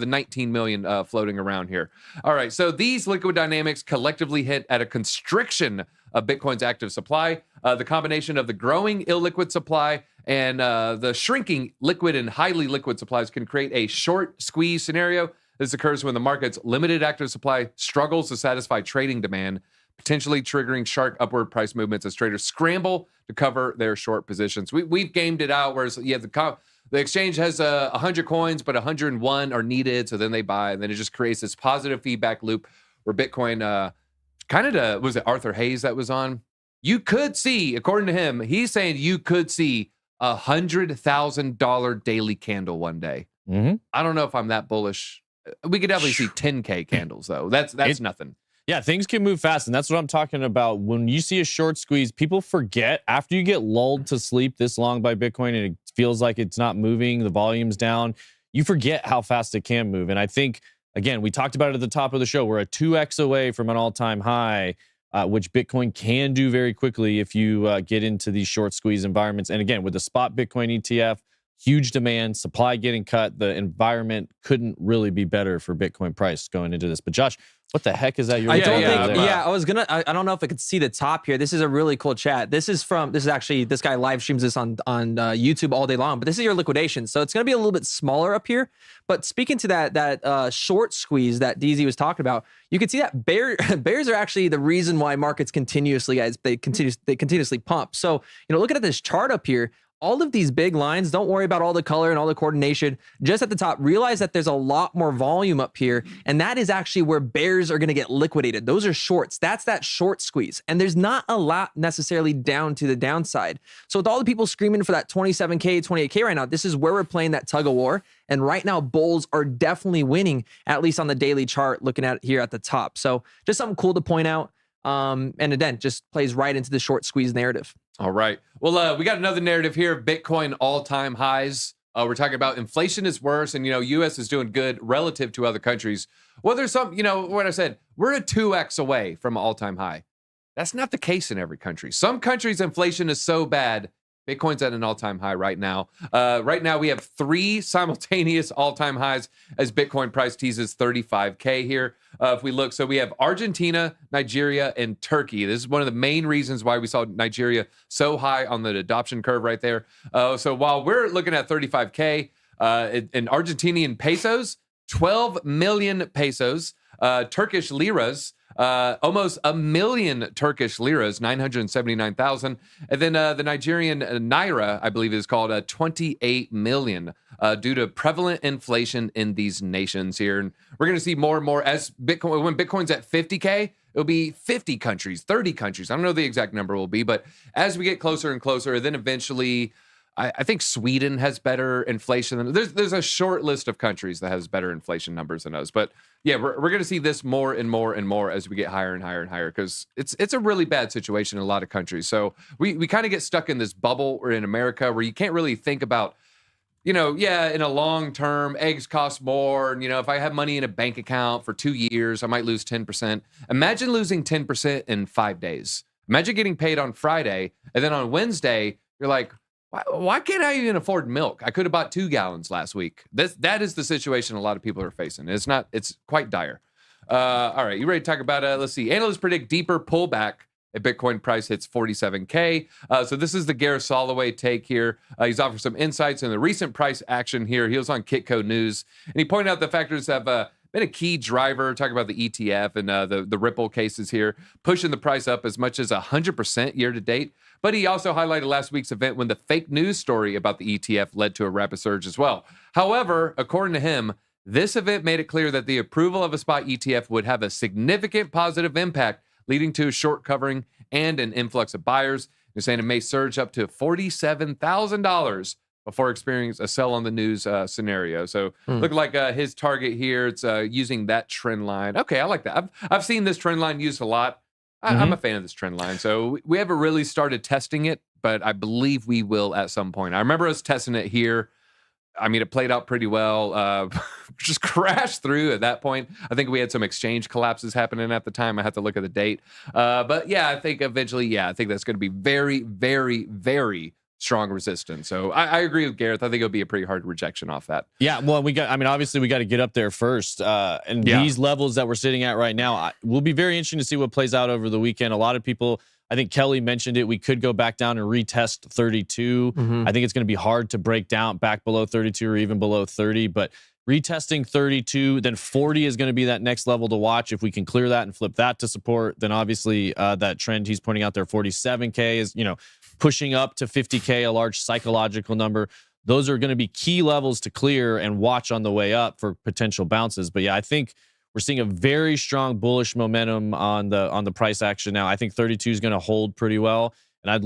19 million floating around here. All right, so these liquid dynamics collectively hit at a constriction of Bitcoin's active supply. The combination of the growing illiquid supply and the shrinking liquid and highly liquid supplies can create a short squeeze scenario. This occurs when the market's limited active supply struggles to satisfy trading demand, potentially triggering sharp upward price movements as traders scramble to cover their short positions. We've gamed it out, whereas the exchange has 100 coins, but 101 are needed, so then they buy, and then it just creates this positive feedback loop where Bitcoin, was it Arthur Hayes that was on? You could see, according to him, he's saying you could see $100,000 daily candle one day. Mm-hmm. I don't know if I'm that bullish. We could definitely see 10K candles, though. That's nothing. Yeah, things can move fast, and that's what I'm talking about. When you see a short squeeze, people forget after you get lulled to sleep this long by Bitcoin and it feels like it's not moving, the volume's down, you forget how fast it can move. And I think, again, we talked about it at the top of the show. We're a 2x away from an all-time high, which Bitcoin can do very quickly if you get into these short squeeze environments. And again, with the spot Bitcoin ETF, huge demand, supply getting cut, the environment couldn't really be better for Bitcoin price going into this. But Josh, what the heck is that? I don't know if I could see the top here. This is a really cool chat. This is actually, this guy live streams this on YouTube all day long, but this is your liquidation. So it's going to be a little bit smaller up here. But speaking to that short squeeze that DZ was talking about, you can see that bears are actually the reason why markets continuously pump. So, looking at this chart up here, all of these big lines, don't worry about all the color and all the coordination. Just at the top, realize that there's a lot more volume up here, and that is actually where bears are going to get liquidated. Those are shorts. That's that short squeeze. And there's not a lot necessarily down to the downside. So with all the people screaming for that 27K, 28K right now, this is where we're playing that tug of war. And right now, bulls are definitely winning, at least on the daily chart, looking at it here at the top. So just something cool to point out. And again, just plays right into the short squeeze narrative. All right. Well, we got another narrative here of Bitcoin all-time highs. We're talking about inflation is worse, and, U.S. is doing good relative to other countries. Well, there's some, what I said, we're a 2x away from an all-time high. That's not the case in every country. Some countries' inflation is so bad, Bitcoin's at an all-time high right now. Right now, we have 3 simultaneous all-time highs as Bitcoin price teases 35K here. If we look, so we have Argentina, Nigeria, and Turkey. This is one of the main reasons why we saw Nigeria so high on the adoption curve right there. So while we're looking at 35K in Argentinian pesos, 12 million pesos, Turkish liras, almost 1 million Turkish liras, 979,000. And then the Nigerian naira, I believe is called 28 million due to prevalent inflation in these nations here. And we're going to see more and more as Bitcoin, when Bitcoin's at 50K, it'll be 50 countries, 30 countries. I don't know the exact number will be, but as we get closer and closer, then eventually I think Sweden has better inflation than there's a short list of countries that has better inflation numbers than us. But yeah, we're going to see this more and more and more as we get higher and higher and higher, because it's a really bad situation in a lot of countries. So we kind of get stuck in this bubble or in America where you can't really think about, in a long term, eggs cost more. And, if I have money in a bank account for 2 years, I might lose 10%. Imagine losing 10% in 5 days. Imagine getting paid on Friday, and then on Wednesday, you're like, why can't I even afford milk? I could have bought 2 gallons last week. That is the situation a lot of people are facing. It's quite dire. All right, you ready to talk about, let's see. Analysts predict deeper pullback if Bitcoin price hits 47K. So this is the Gareth Soloway take here. He's offered some insights in the recent price action here. He was on Kitco News, and he pointed out the factors have been a key driver, talking about the ETF and the Ripple cases here, pushing the price up as much as 100% year to date. But he also highlighted last week's event when the fake news story about the ETF led to a rapid surge as well. However, according to him, this event made it clear that the approval of a spot ETF would have a significant positive impact, leading to a short covering and an influx of buyers. They're saying it may surge up to $47,000 before experiencing a sell on the news scenario. So look like his target here. It's using that trend line. Okay, I like that. I've seen this trend line used a lot. I'm a fan of this trend line. So we haven't really started testing it, but I believe we will at some point. I remember us testing it here. I mean, it played out pretty well. Just crashed through at that point. I think we had some exchange collapses happening at the time. I have to look at the date. But yeah, I think eventually, I think that's going to be very, very, very strong resistance. So I agree with Gareth. I think it'll be a pretty hard rejection off that. Yeah, well, obviously we got to get up there first. And these levels that we're sitting at right now, will be very interesting to see what plays out over the weekend. A lot of people, I think Kelly mentioned it, we could go back down and retest 32. I think it's going to be hard to break down back below 32 or even below 30, but retesting 32, then 40 is going to be that next level to watch. If we can clear that and flip that to support, then obviously that trend he's pointing out there, 47K is, pushing up to 50K, a large psychological number. Those are going to be key levels to clear and watch on the way up for potential bounces. But yeah, I think we're seeing a very strong bullish momentum on the price action now. I think 32 is going to hold pretty well, and I'd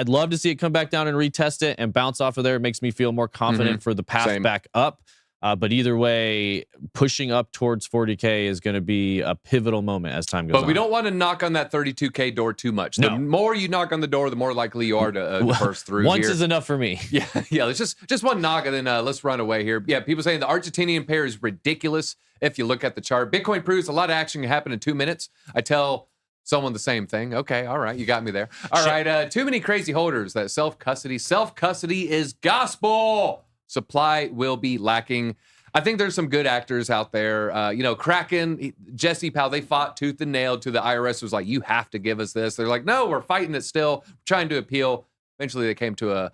love to see it come back down and retest it and bounce off of there. It makes me feel more confident for the path back up. But either way, pushing up towards 40K is going to be a pivotal moment as time goes on. But we don't want to knock on that 32K door too much. The more you knock on the door, the more likely you are to burst through. Once is enough for me. Yeah. Let's just one knock and then let's run away here. Yeah, people saying the Argentinian pair is ridiculous if you look at the chart. Bitcoin proves a lot of action can happen in 2 minutes. I tell someone the same thing. Okay, all right, you got me there. All right, too many crazy holders. That self-custody. Self-custody is gospel. Supply will be lacking. I think there's some good actors out there. Kraken, Jesse Powell, they fought tooth and nail to the IRS was like, you have to give us this. They're like, no, we're fighting it still, trying to appeal. Eventually they came to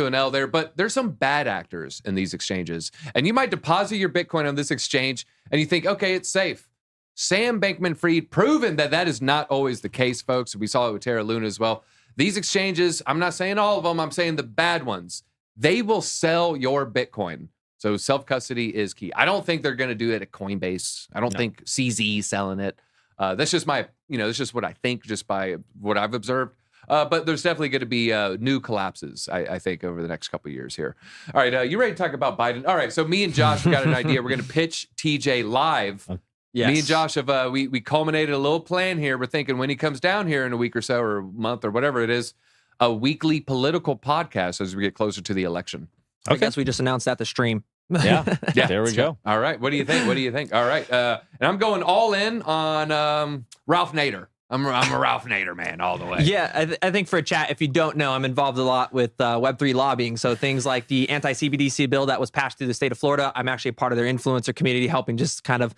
an L there, but there's some bad actors in these exchanges. And you might deposit your Bitcoin on this exchange and you think, okay, it's safe. Sam Bankman-Fried proven that is not always the case, folks. We saw it with Terra Luna as well. These exchanges, I'm not saying all of them, I'm saying the bad ones. They will sell your Bitcoin. So self-custody is key. I don't think they're going to do it at Coinbase. I don't think CZ selling it. That's just that's just what I think, just by what I've observed. But there's definitely going to be new collapses, I think, over the next couple of years here. All right, you ready to talk about Biden? All right, so me and Josh got an idea. We're going to pitch TJ live. Yes. Me and Josh have we culminated a little plan here. We're thinking when he comes down here in a week or so, or a month, or whatever it is, a weekly political podcast as we get closer to the election. I guess we just announced that the stream. Yeah, there we go. All right, what do you think? All right, and I'm going all in on Ralph Nader. I'm a Ralph Nader man all the way. Yeah, I think for chat, if you don't know, I'm involved a lot with Web3 lobbying. So things like the anti-CBDC bill that was passed through the state of Florida, I'm actually a part of their influencer community, helping just kind of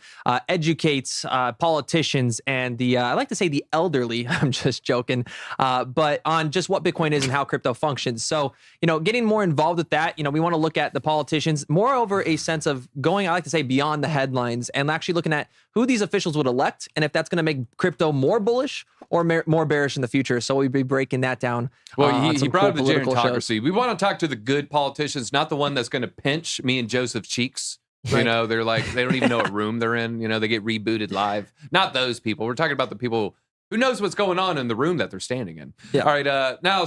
educate politicians and the, I like to say the elderly, I'm just joking, but on just what Bitcoin is and how crypto functions. So, getting more involved with that, we want to look at the politicians, moreover, a sense of going, I like to say, beyond the headlines and actually looking at who these officials would elect and if that's going to make crypto more bullish or more bearish in the future. So we'll be breaking that down. Well, he brought up the political gerontocracy. We want to talk to the good politicians, not the one that's going to pinch me and Joseph cheeks. Right. They're like, they don't even know what room they're in. They get rebooted live. Not those people. We're talking about the people who knows what's going on in the room that they're standing in. Yeah. All right. Now,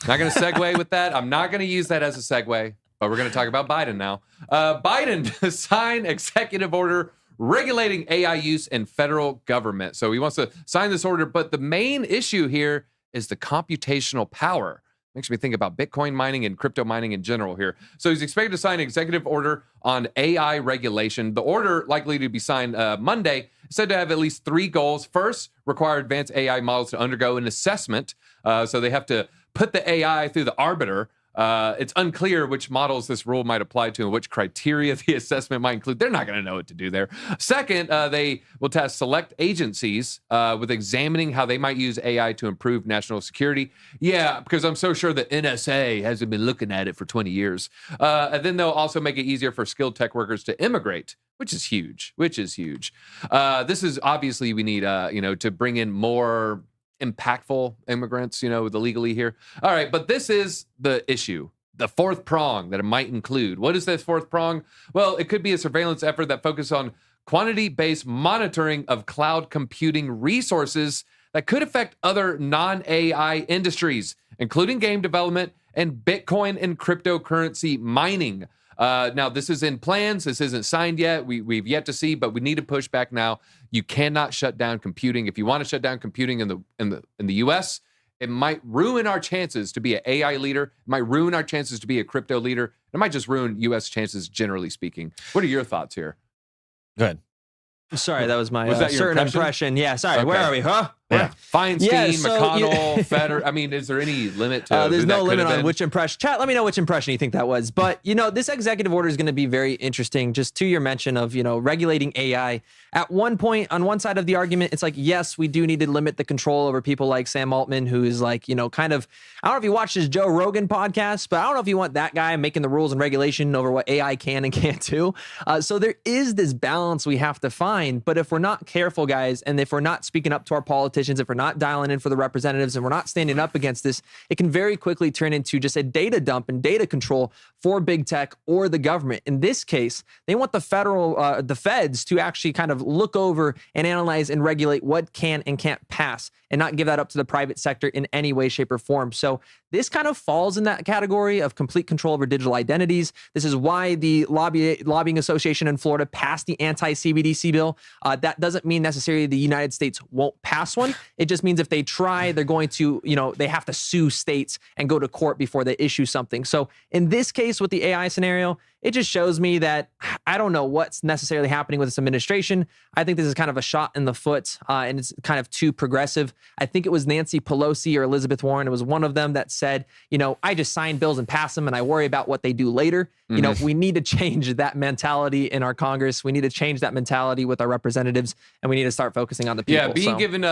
not going to segue with that. I'm not going to use that as a segue, but we're going to talk about Biden now. Biden signed executive order regulating AI use in federal government. So he wants to sign this order, but the main issue here is the computational power. Makes me think about Bitcoin mining and crypto mining in general here. So he's expected to sign an executive order on AI regulation. The order, likely to be signed Monday, is said to have at least 3 goals. First, require advanced AI models to undergo an assessment. So they have to put the AI through the arbiter. It's unclear which models this rule might apply to and which criteria the assessment might include. They're not going to know what to do there. Second, they will task select agencies with examining how they might use AI to improve national security. Yeah, because I'm so sure the NSA hasn't been looking at it for 20 years. And then they'll also make it easier for skilled tech workers to immigrate, which is huge. This is obviously we need, to bring in more impactful immigrants, illegally here. All right, but this is the issue. The fourth prong that it might include. What is this fourth prong? Well, it could be a surveillance effort that focuses on quantity-based monitoring of cloud computing resources that could affect other non-AI industries, including game development and Bitcoin and cryptocurrency mining. Now, this is in plans. This isn't signed yet. We've yet to see, but we need to push back now. You cannot shut down computing. If you want to shut down computing in the U.S., it might ruin our chances to be an AI leader. It might ruin our chances to be a crypto leader. It might just ruin U.S. chances, generally speaking. What are your thoughts here? Go ahead. Sorry, that was my Was that your certain impression? Yeah, sorry. Okay. Where are we? Huh? Yeah. Feinstein, so McConnell, Feder. I mean, is there any limit to there's who no that could limit have on been? which impression. Chat, let me know which impression you think that was. But, this executive order is going to be very interesting. Just to your mention of, regulating AI. At one point, on one side of the argument, it's like, yes, we do need to limit the control over people like Sam Altman, who is like, kind of, I don't know if you watch his Joe Rogan podcast, but I don't know if you want that guy making the rules and regulation over what AI can and can't do. So there is this balance we have to find. But if we're not careful, guys, and if we're not speaking up to our politicians, if we're not dialing in for the representatives and we're not standing up against this, it can very quickly turn into just a data dump and data control for big tech or the government. In this case, they want the feds to actually kind of look over and analyze and regulate what can and can't pass and not give that up to the private sector in any way, shape, or form. So this kind of falls in that category of complete control over digital identities. This is why the lobbying association in Florida passed the anti-CBDC bill. That doesn't mean necessarily the United States won't pass one. It just means if they try, they're going to, they have to sue states and go to court before they issue something. So in this case with the AI scenario, it just shows me that I don't know what's necessarily happening with this administration. I think this is kind of a shot in the foot and it's kind of too progressive. I think it was Nancy Pelosi or Elizabeth Warren. It was one of them that said, I just sign bills and pass them and I worry about what they do later. We need to change that mentality in our Congress. We need to change that mentality with our representatives and we need to start focusing on the people. Yeah, being given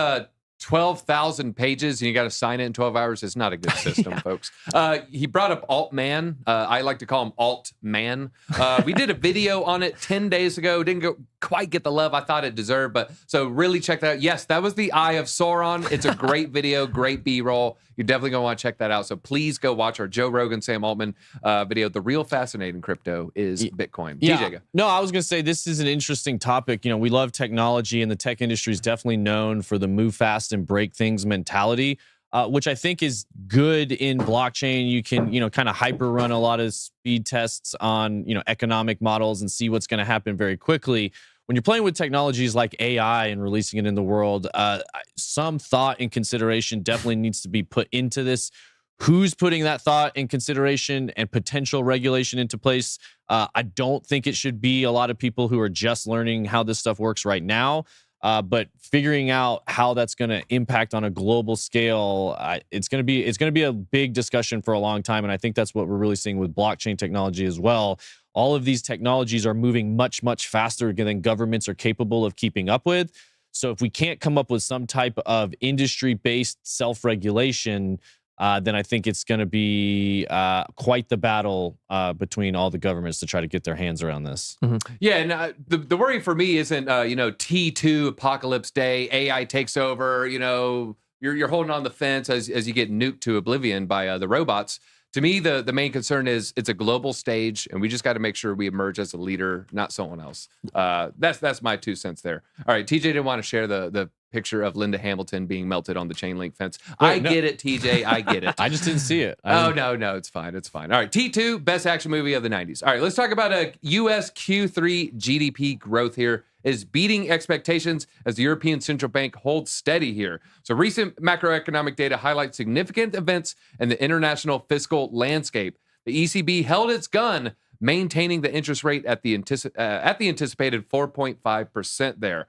12,000 pages and you got to sign it in 12 hours is not a good system, folks. He brought up Alt-Man. I like to call him Alt-Man. We did a video on it 10 days ago. Didn't quite get the love I thought it deserved, but so really check that out. Yes, that was the Eye of Sauron. It's a great video, great B-roll. You're definitely going to want to check that out. So please go watch our Joe Rogan, Sam Altman video. The real fascinating crypto is Bitcoin. Yeah. DJ, go. No, I was going to say this is an interesting topic. We love technology and the tech industry is definitely known for the move fast and break things mentality, which I think is good in blockchain. You can, kind of hyper run a lot of speed tests on, economic models and see what's going to happen very quickly. When you're playing with technologies like AI and releasing it in the world, some thought and consideration definitely needs to be put into this. Who's putting that thought and consideration and potential regulation into place? I don't think it should be a lot of people who are just learning how this stuff works right now. But figuring out how that's going to impact on a global scale, it's going to be a big discussion for a long time. And I think that's what we're really seeing with blockchain technology as well. All of these technologies are moving much, much faster than governments are capable of keeping up with. So if we can't come up with some type of industry-based self-regulation, then I think it's going to be quite the battle between all the governments to try to get their hands around this. Yeah, and the worry for me isn't T2 apocalypse day, AI takes over. You're holding on the fence as you get nuked to oblivion by the robots. To me, the main concern is it's a global stage, and we just got to make sure we emerge as a leader, not someone else. That's my 2 cents there. All right, TJ didn't want to share the picture of Linda Hamilton being melted on the chain link fence. Get it, TJ. I get it. I just didn't see it. No, it's fine. It's fine. All right, T2, best action movie of the 90s. All right, let's talk about a U.S. Q3 GDP growth here. Is beating expectations as the European Central Bank holds steady here. So recent macroeconomic data highlights significant events in the international fiscal landscape. The ECB held its gun, maintaining the interest rate at the anticipated 4.5% there.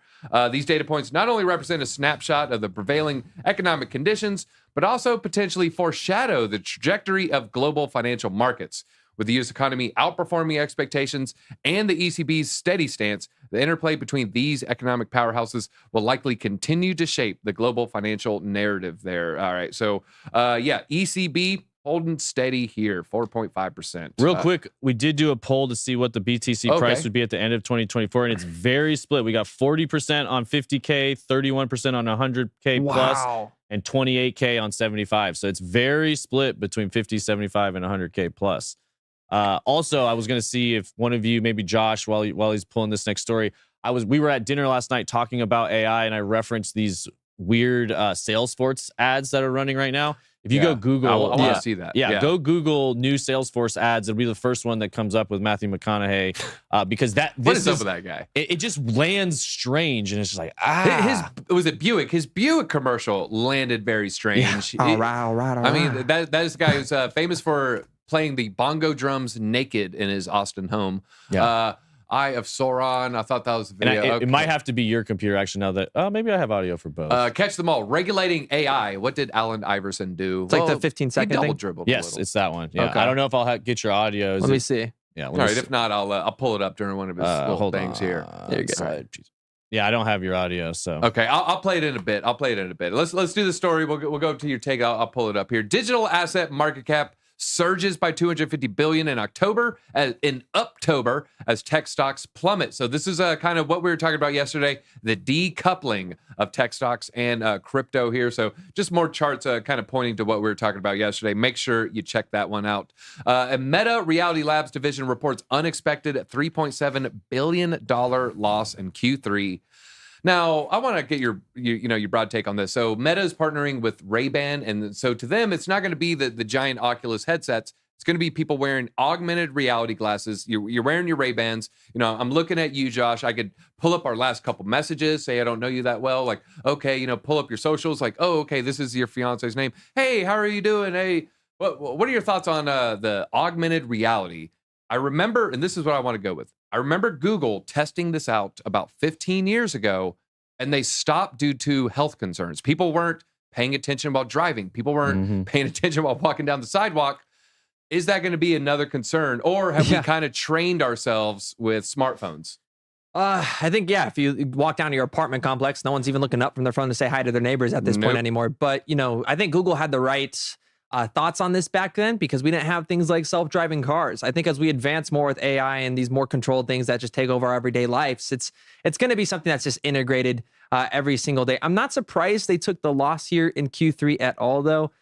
These data points not only represent a snapshot of the prevailing economic conditions, but also potentially foreshadow the trajectory of global financial markets. With the U.S. economy outperforming expectations and the ECB's steady stance, the interplay between these economic powerhouses will likely continue to shape the global financial narrative there. All right. So, ECB holding steady here, 4.5%. Real quick, we did do a poll to see what the BTC price would be at the end of 2024, and it's very split. We got 40% on 50K, 31% on 100K plus, and 28K on 75. So it's very split between 50, 75, and 100K plus. Also, I was going to see if one of you, maybe Josh, while he's pulling this next story, we were at dinner last night talking about AI, and I referenced these weird Salesforce ads that are running right now. If you go Google, I want to see that. Yeah, go Google new Salesforce ads. It'll be the first one that comes up with Matthew McConaughey, because what is up with that guy? It just lands strange, and it's just like was it Buick? His Buick commercial landed very strange. Yeah. All right. I mean, that is the guy who's famous for playing the bongo drums naked in his Austin home. Yeah. Eye of Sauron. I thought that was the video. It might have to be your computer actually now that maybe I have audio for both. Catch them all. Regulating AI. What did Allen Iverson do? It's like the 15-second thing. Double dribbled. Yes, it's that one. Yeah. Okay. I don't know if I'll get your audio. Let me see. Yeah. All right. If not, I'll pull it up during one of his little things here. There you go. Right. Yeah, I don't have your audio, so okay. I'll play it in a bit. Let's do the story. We'll go to your take. I'll pull it up here. Digital asset market cap surges by 250 billion in October as tech stocks plummet. So this is kind of what we were talking about yesterday, the decoupling of tech stocks and crypto here. So just more charts kind of pointing to what we were talking about yesterday. Make sure you check that one out. And Meta Reality Labs division reports unexpected $3.7 billion loss in Q3. Now, I want to get your broad take on this. So Meta is partnering with Ray-Ban, and so to them, it's not going to be the giant Oculus headsets. It's going to be people wearing augmented reality glasses. You're wearing your Ray-Bans. I'm looking at you, Josh. I could pull up our last couple messages, say I don't know you that well. Like, okay, pull up your socials. Like, oh, okay, this is your fiance's name. Hey, how are you doing? Hey, what are your thoughts on the augmented reality? I remember, and this is what I want to go with. I remember Google testing this out about 15 years ago, and they stopped due to health concerns. People weren't paying attention while driving. People weren't paying attention while walking down the sidewalk. Is that going to be another concern, or have we kind of trained ourselves with smartphones? I think, if you walk down to your apartment complex, no one's even looking up from their phone to say hi to their neighbors at this point anymore. But, I think Google had the right thoughts on this back then because we didn't have things like self-driving cars. I think as we advance more with AI and these more controlled things that just take over our everyday lives, it's going to be something that's just integrated every single day. I'm not surprised they took the loss here in Q3 at all, though.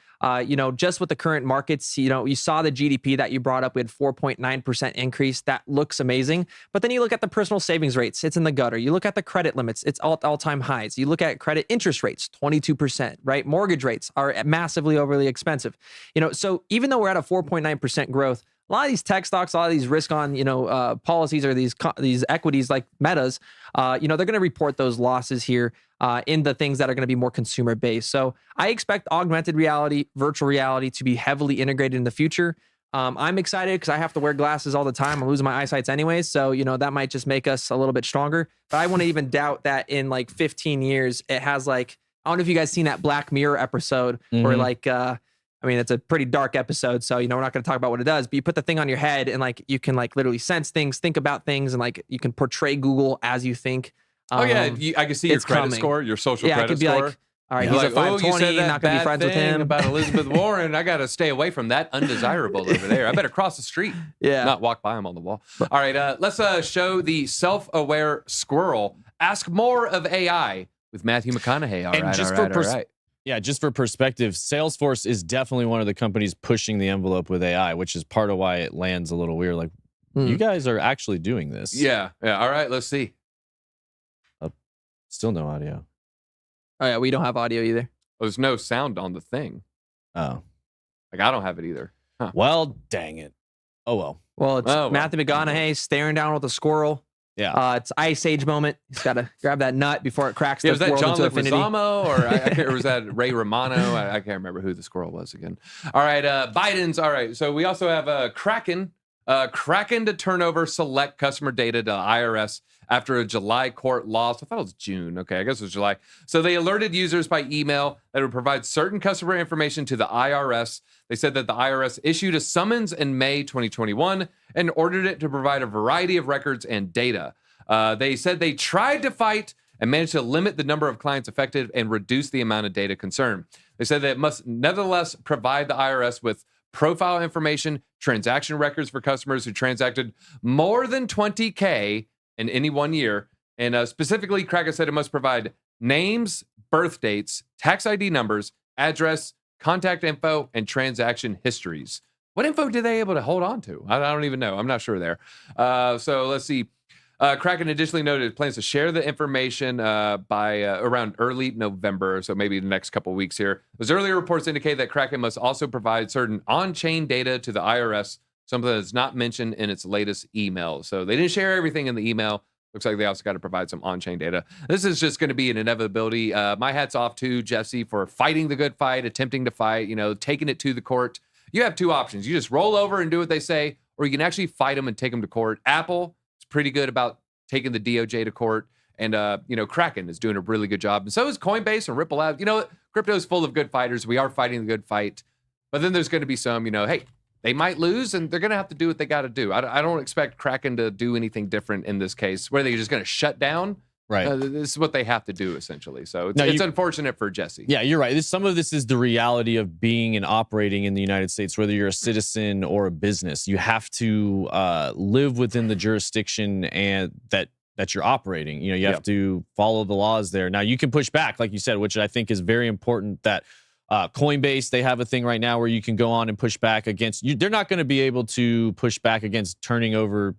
Just with the current markets, you saw the GDP that you brought up. We had 4.9% increase. That looks amazing. But then you look at the personal savings rates, it's in the gutter. You look at the credit limits, it's all-time highs. You look at credit interest rates, 22%, right? Mortgage rates are massively overly expensive. So even though we're at a 4.9% growth, a lot of these tech stocks, a lot of these risk on, policies or these equities like Meta's, they're going to report those losses here in the things that are going to be more consumer based. So I expect augmented reality, virtual reality to be heavily integrated in the future. I'm excited because I have to wear glasses all the time. I'm losing my eyesight anyways. So, that might just make us a little bit stronger. But I wouldn't even doubt that in like 15 years, it has like, I don't know if you guys seen that Black Mirror episode where like, it's a pretty dark episode. So, we're not going to talk about what it does, but you put the thing on your head and like, you can like literally sense things, think about things, and like you can portray Google as you think. I can see your credit score, your social credit it could be score. Like, all right, he's like, a 520, not going to be friends with him. About Elizabeth Warren, I got to stay away from that undesirable over there. I better cross the street, not walk by him on the wall. All right, let's show the self-aware squirrel. Ask more of AI with Matthew McConaughey. All right. Yeah, just for perspective, Salesforce is definitely one of the companies pushing the envelope with AI, which is part of why it lands a little weird. Like, you guys are actually doing this. Yeah. All right, let's see. Still no audio. Oh, yeah, we don't have audio either. Oh, there's no sound on the thing. Oh. Like, I don't have it either. Huh. Well, dang it. Oh, well. Well, it's Matthew McConaughey staring down with a squirrel. Yeah. It's Ice Age moment. He's got to grab that nut before it cracks the was that world John into infinity. Leguizamo, or was that Ray Romano? I can't remember who the squirrel was again. All right, Biden's. All right, so we also have Kraken. Kraken to turn over select customer data to IRS after a July court loss. I thought it was June. Okay, I guess it was July. So they alerted users by email that it would provide certain customer information to the IRS. They said that the IRS issued a summons in May 2021 and ordered it to provide a variety of records and data. They said they tried to fight and managed to limit the number of clients affected and reduce the amount of data concern. They said that it must nevertheless provide the IRS with profile information, transaction records for customers who transacted more than 20K in any 1 year. And specifically, Kraken said it must provide names, birth dates, tax ID numbers, address, contact info, and transaction histories. What info did they able to hold on to? I don't even know. I'm not sure there. So let's see. Kraken additionally noted it plans to share the information by around early November, so maybe the next couple of weeks here. Those earlier reports indicate that Kraken must also provide certain on-chain data to the IRS, something that's not mentioned in its latest email. So they didn't share everything in the email. Looks like they also got to provide some on-chain data. This is just going to be an inevitability. My hat's off to Jesse for fighting the good fight, attempting to fight, taking it to the court. You have two options. You just roll over and do what they say, or you can actually fight them and take them to court. Apple is pretty good about taking the DOJ to court, and Kraken is doing a really good job, and so is Coinbase and Ripple out. Crypto is full of good fighters. We are fighting the good fight, but then there's going to be some, hey, they might lose, and they're going to have to do what they got to do. I don't expect Kraken to do anything different in this case, where they're just going to shut down. Right. This is what they have to do, essentially. So it's unfortunate for Jesse. Yeah, you're right. Some of this is the reality of being and operating in the United States, whether you're a citizen or a business. You have to live within the jurisdiction and that you're operating. You have to follow the laws there. Now, you can push back, like you said, which I think is very important. That Coinbase, they have a thing right now where you can go on and push back against you. They're not going to be able to push back against turning over,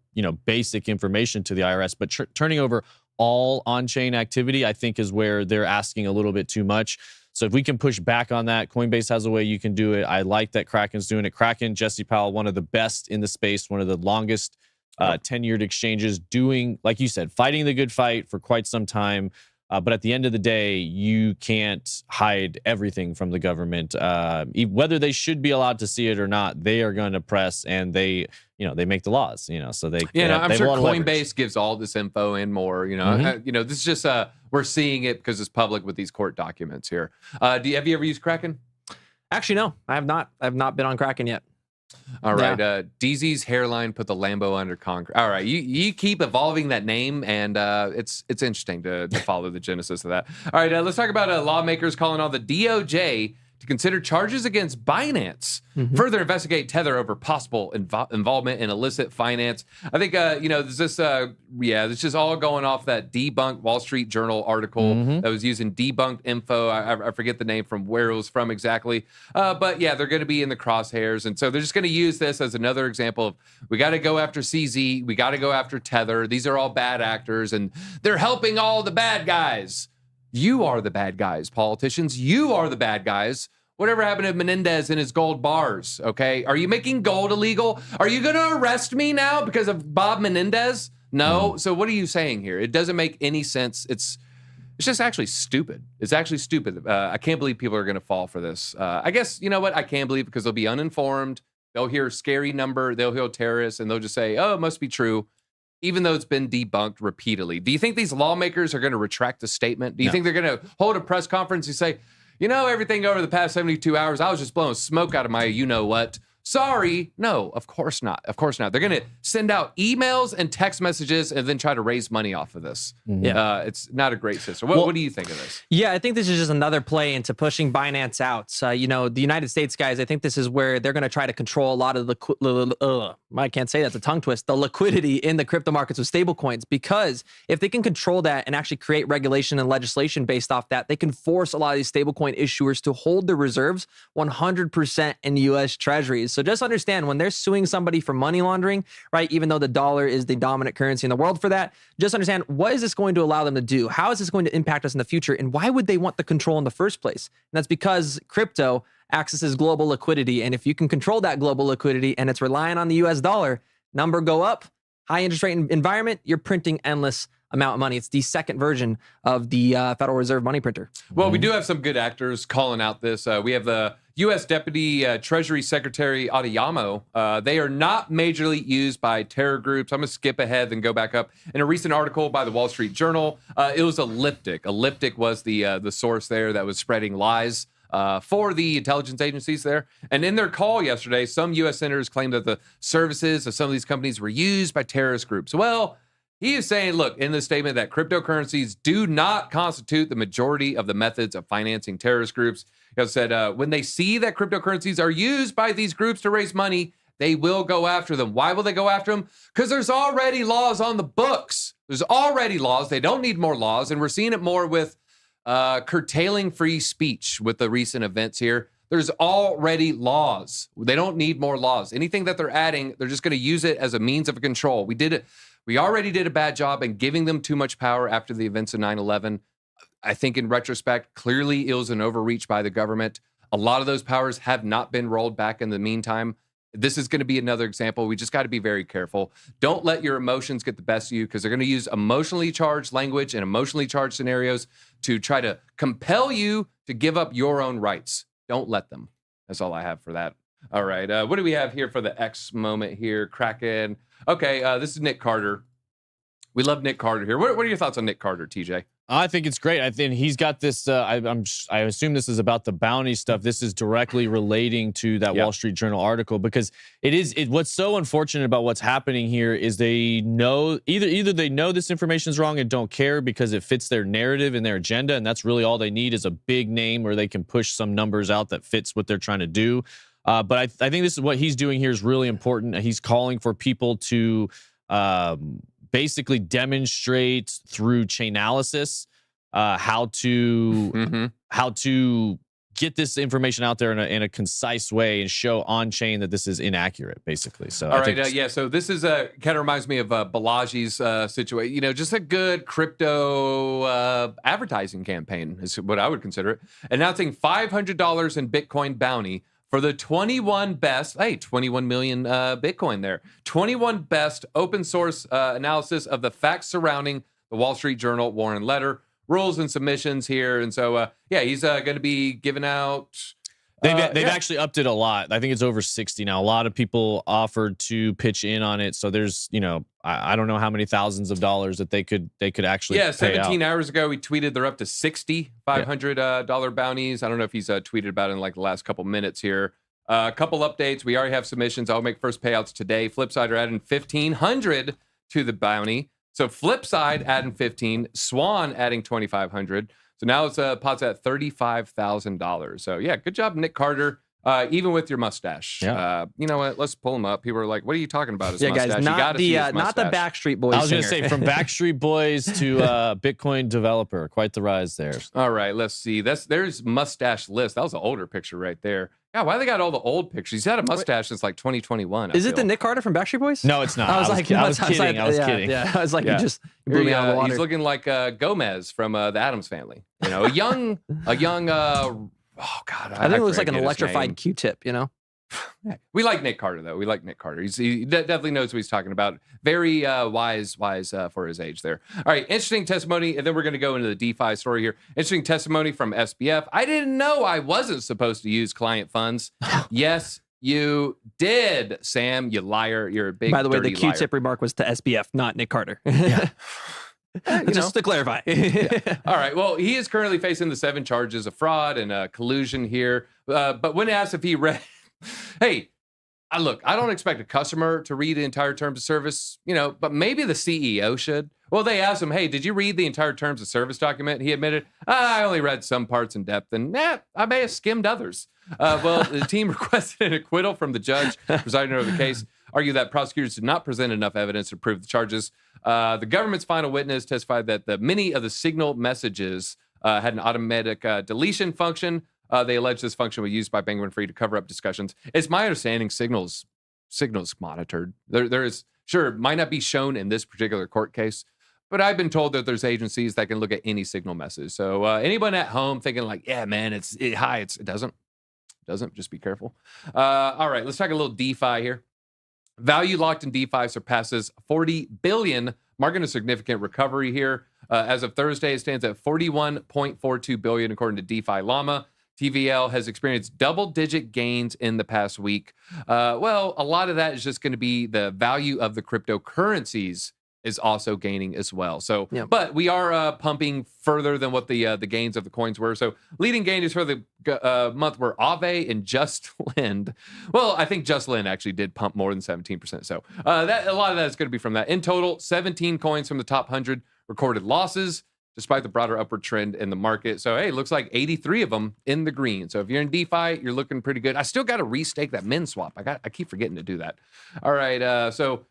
basic information to the IRS, but turning over all on-chain activity, I think, is where they're asking a little bit too much. So if we can push back on that, Coinbase has a way you can do it. I like that Kraken's doing it. Kraken, Jesse Powell, one of the best in the space, one of the longest tenured exchanges, doing, like you said, fighting the good fight for quite some time. But at the end of the day, you can't hide everything from the government. Whether they should be allowed to see it or not, they are going to press, and they make the laws. So they. I'm sure Coinbase gives all this info and more. This is just we're seeing it because it's public with these court documents here. Have you ever used Kraken? Actually, no, I have not. I've not been on Kraken yet. All right. DZ's hairline put the Lambo under concrete. All right. You keep evolving that name, and it's interesting to follow the genesis of that. All right. Let's talk about lawmakers calling on the DOJ to consider charges against Binance, further investigate Tether over possible involvement in illicit finance. I think, there's this, it's just all going off that debunked Wall Street Journal article that was using debunked info. I forget the name from where it was from exactly. But yeah, they're going to be in the crosshairs. And so they're just going to use this as another example of, we got to go after CZ. We got to go after Tether. These are all bad actors, and they're helping all the bad guys. You are the bad guys, politicians. You are the bad guys. Whatever happened to Menendez and his gold bars, okay? Are you making gold illegal? Are you going to arrest me now because of Bob Menendez? No. So what are you saying here? It doesn't make any sense. It's just actually stupid. It's actually stupid. I can't believe people are going to fall for this. I guess, you know what? I can believe because they'll be uninformed. They'll hear scary number, they'll hear terrorists, and they'll just say, oh, it must be true, even though it's been debunked repeatedly. Do you think these lawmakers are going to retract the statement? Do you think they're going to hold a press conference and say, you know, everything over the past 72 hours, I was just blowing smoke out of my you-know-what? Sorry. No, of course not. Of course not. They're going to send out emails and text messages and then try to raise money off of this. Yeah. It's not a great system. What do you think of this? Yeah, I think this is just another play into pushing Binance out. You know, the United States guys, I think this is where they're going to try to control a lot of the, I can't say that's a tongue twist, the liquidity in the crypto markets with stablecoins, because if they can control that and actually create regulation and legislation based off that, they can force a lot of these stablecoin issuers to hold their reserves 100% in U.S. treasuries. So just understand, when they're suing somebody for money laundering, right, even though the dollar is the dominant currency in the world for that, just understand, what is this going to allow them to do? How is this going to impact us in the future? And why would they want the control in the first place? And that's because crypto accesses global liquidity. And if you can control that global liquidity and it's relying on the US dollar, number go up, high interest rate environment, you're printing endless amount of money. It's the second version of the Federal Reserve money printer. Well, we do have some good actors calling out this. We have the U.S. Deputy Treasury Secretary Adeyemo. They are not majorly used by terror groups. I'm going to skip ahead and go back up. In a recent article by the Wall Street Journal, it was Elliptic. Elliptic was the source there that was spreading lies for the intelligence agencies there. And in their call yesterday, some U.S. senators claimed that the services of some of these companies were used by terrorist groups. Well, he is saying, look, in the statement, that cryptocurrencies do not constitute the majority of the methods of financing terrorist groups. He said, when they see that cryptocurrencies are used by these groups to raise money, they will go after them. Why will they go after them? Because there's already laws on the books. There's already laws. They don't need more laws. And we're seeing it more with curtailing free speech with the recent events here. There's already laws. They don't need more laws. Anything that they're adding, they're just going to use it as a means of control. We already did a bad job in giving them too much power after the events of 9/11. I think in retrospect, clearly it was an overreach by the government. A lot of those powers have not been rolled back in the meantime. This is going to be another example. We just got to be very careful. Don't let your emotions get the best of you, because they're going to use emotionally charged language and emotionally charged scenarios to try to compel you to give up your own rights. Don't let them. That's all I have for that. All right. What do we have here for the X moment here? Kraken. Okay. This is Nick Carter. We love Nick Carter here. What are your thoughts on Nick Carter, TJ? I think it's great. I think he's got this. I assume this is about the bounty stuff. This is directly relating to that Wall Street Journal article, because what's so unfortunate about what's happening here is they know either they know this information is wrong and don't care because it fits their narrative and their agenda, and that's really all they need is a big name where they can push some numbers out that fits what they're trying to do. But I think this is what he's doing here is really important. He's calling for people to basically demonstrate through Chainalysis how to get this information out there in a concise way and show on chain that this is inaccurate, basically. So all right, so this is kind of reminds me of Balaji's situation. You know, just a good crypto advertising campaign is what I would consider it. Announcing $500 in Bitcoin bounty for the 21 best, 21 million Bitcoin there. 21 best open source analysis of the facts surrounding the Wall Street Journal Warren letter, rules and submissions here. And so, he's going to be giving out. They've actually upped it a lot. I think it's over 60 now. A lot of people offered to pitch in on it. So there's, I don't know how many thousands of dollars that they could actually pay 17 out. hours ago, we tweeted they're up to $500 bounties. I don't know if he's tweeted about it in like the last couple minutes here. A couple updates. We already have submissions. I'll make first payouts today. Flipside are adding 1,500 to the bounty. So Flipside adding 15, Swan adding 2,500. So now it's pots at $35,000. So yeah, good job, Nick Carter. Even with your mustache. Yeah. You know what? Let's pull him up. People are like, "What are you talking about?" His mustache. Guys, not the Backstreet Boys. I was going to say, from Backstreet Boys to Bitcoin developer, quite the rise there. All right, let's see. There's mustache list. That was an older picture right there. Yeah, why they got all the old pictures? He's had a mustache since like 2021. Is it the Nick Carter from Backstreet Boys? No, it's not. I was kidding. I was kidding. Yeah, I was like, you blew me out of the water. He's looking like Gomez from the Addams Family. You know, a young. Oh God, I think it looks like an electrified Q-tip. We like Nick Carter though. We like Nick Carter. He definitely knows what he's talking about. Very wise for his age there. All right, interesting testimony, and then we're going to go into the DeFi story here. Interesting testimony from SBF. I didn't know I wasn't supposed to use client funds. Yes, You did, Sam. You liar. You're a big. By the way, the dirty liar. Q-tip remark was to SBF, not Nick Carter. Yeah. Just to clarify. Yeah. All right. Well, he is currently facing the 7 charges of fraud and collusion here. But when asked if he read, hey, look, I don't expect a customer to read the entire terms of service, but maybe the CEO should. Well, they asked him, hey, did you read the entire terms of service document? He admitted, I only read some parts in depth, and I may have skimmed others. Well, the team requested an acquittal from the judge presiding over the case, argued that prosecutors did not present enough evidence to prove the charges. The government's final witness testified that many of the signal messages had an automatic deletion function. They allege this function was used by Bankman-Fried to cover up discussions. It's my understanding signals monitored. There is, sure, might not be shown in this particular court case, but I've been told that there's agencies that can look at any signal message. So anyone at home thinking like, yeah, man, it doesn't. Just be careful. All right, let's talk a little DeFi here. Value locked in DeFi surpasses 40 billion, marking a significant recovery here. As of Thursday, it stands at 41.42 billion, according to DeFi Llama. TVL has experienced double-digit gains in the past week. Well, a lot of that is just going to be the value of the cryptocurrencies is also gaining as well. So, yeah. But we are pumping further than what the gains of the coins were. So leading gainers for the month were Aave and Just Lend. Well, I think Just Lend actually did pump more than 17%. So a lot of that is going to be from that. In total, 17 coins from the top 100 recorded losses, despite the broader upward trend in the market. So, hey, looks like 83 of them in the green. So if you're in DeFi, you're looking pretty good. I still got to restake that min swap. I keep forgetting to do that. All right. So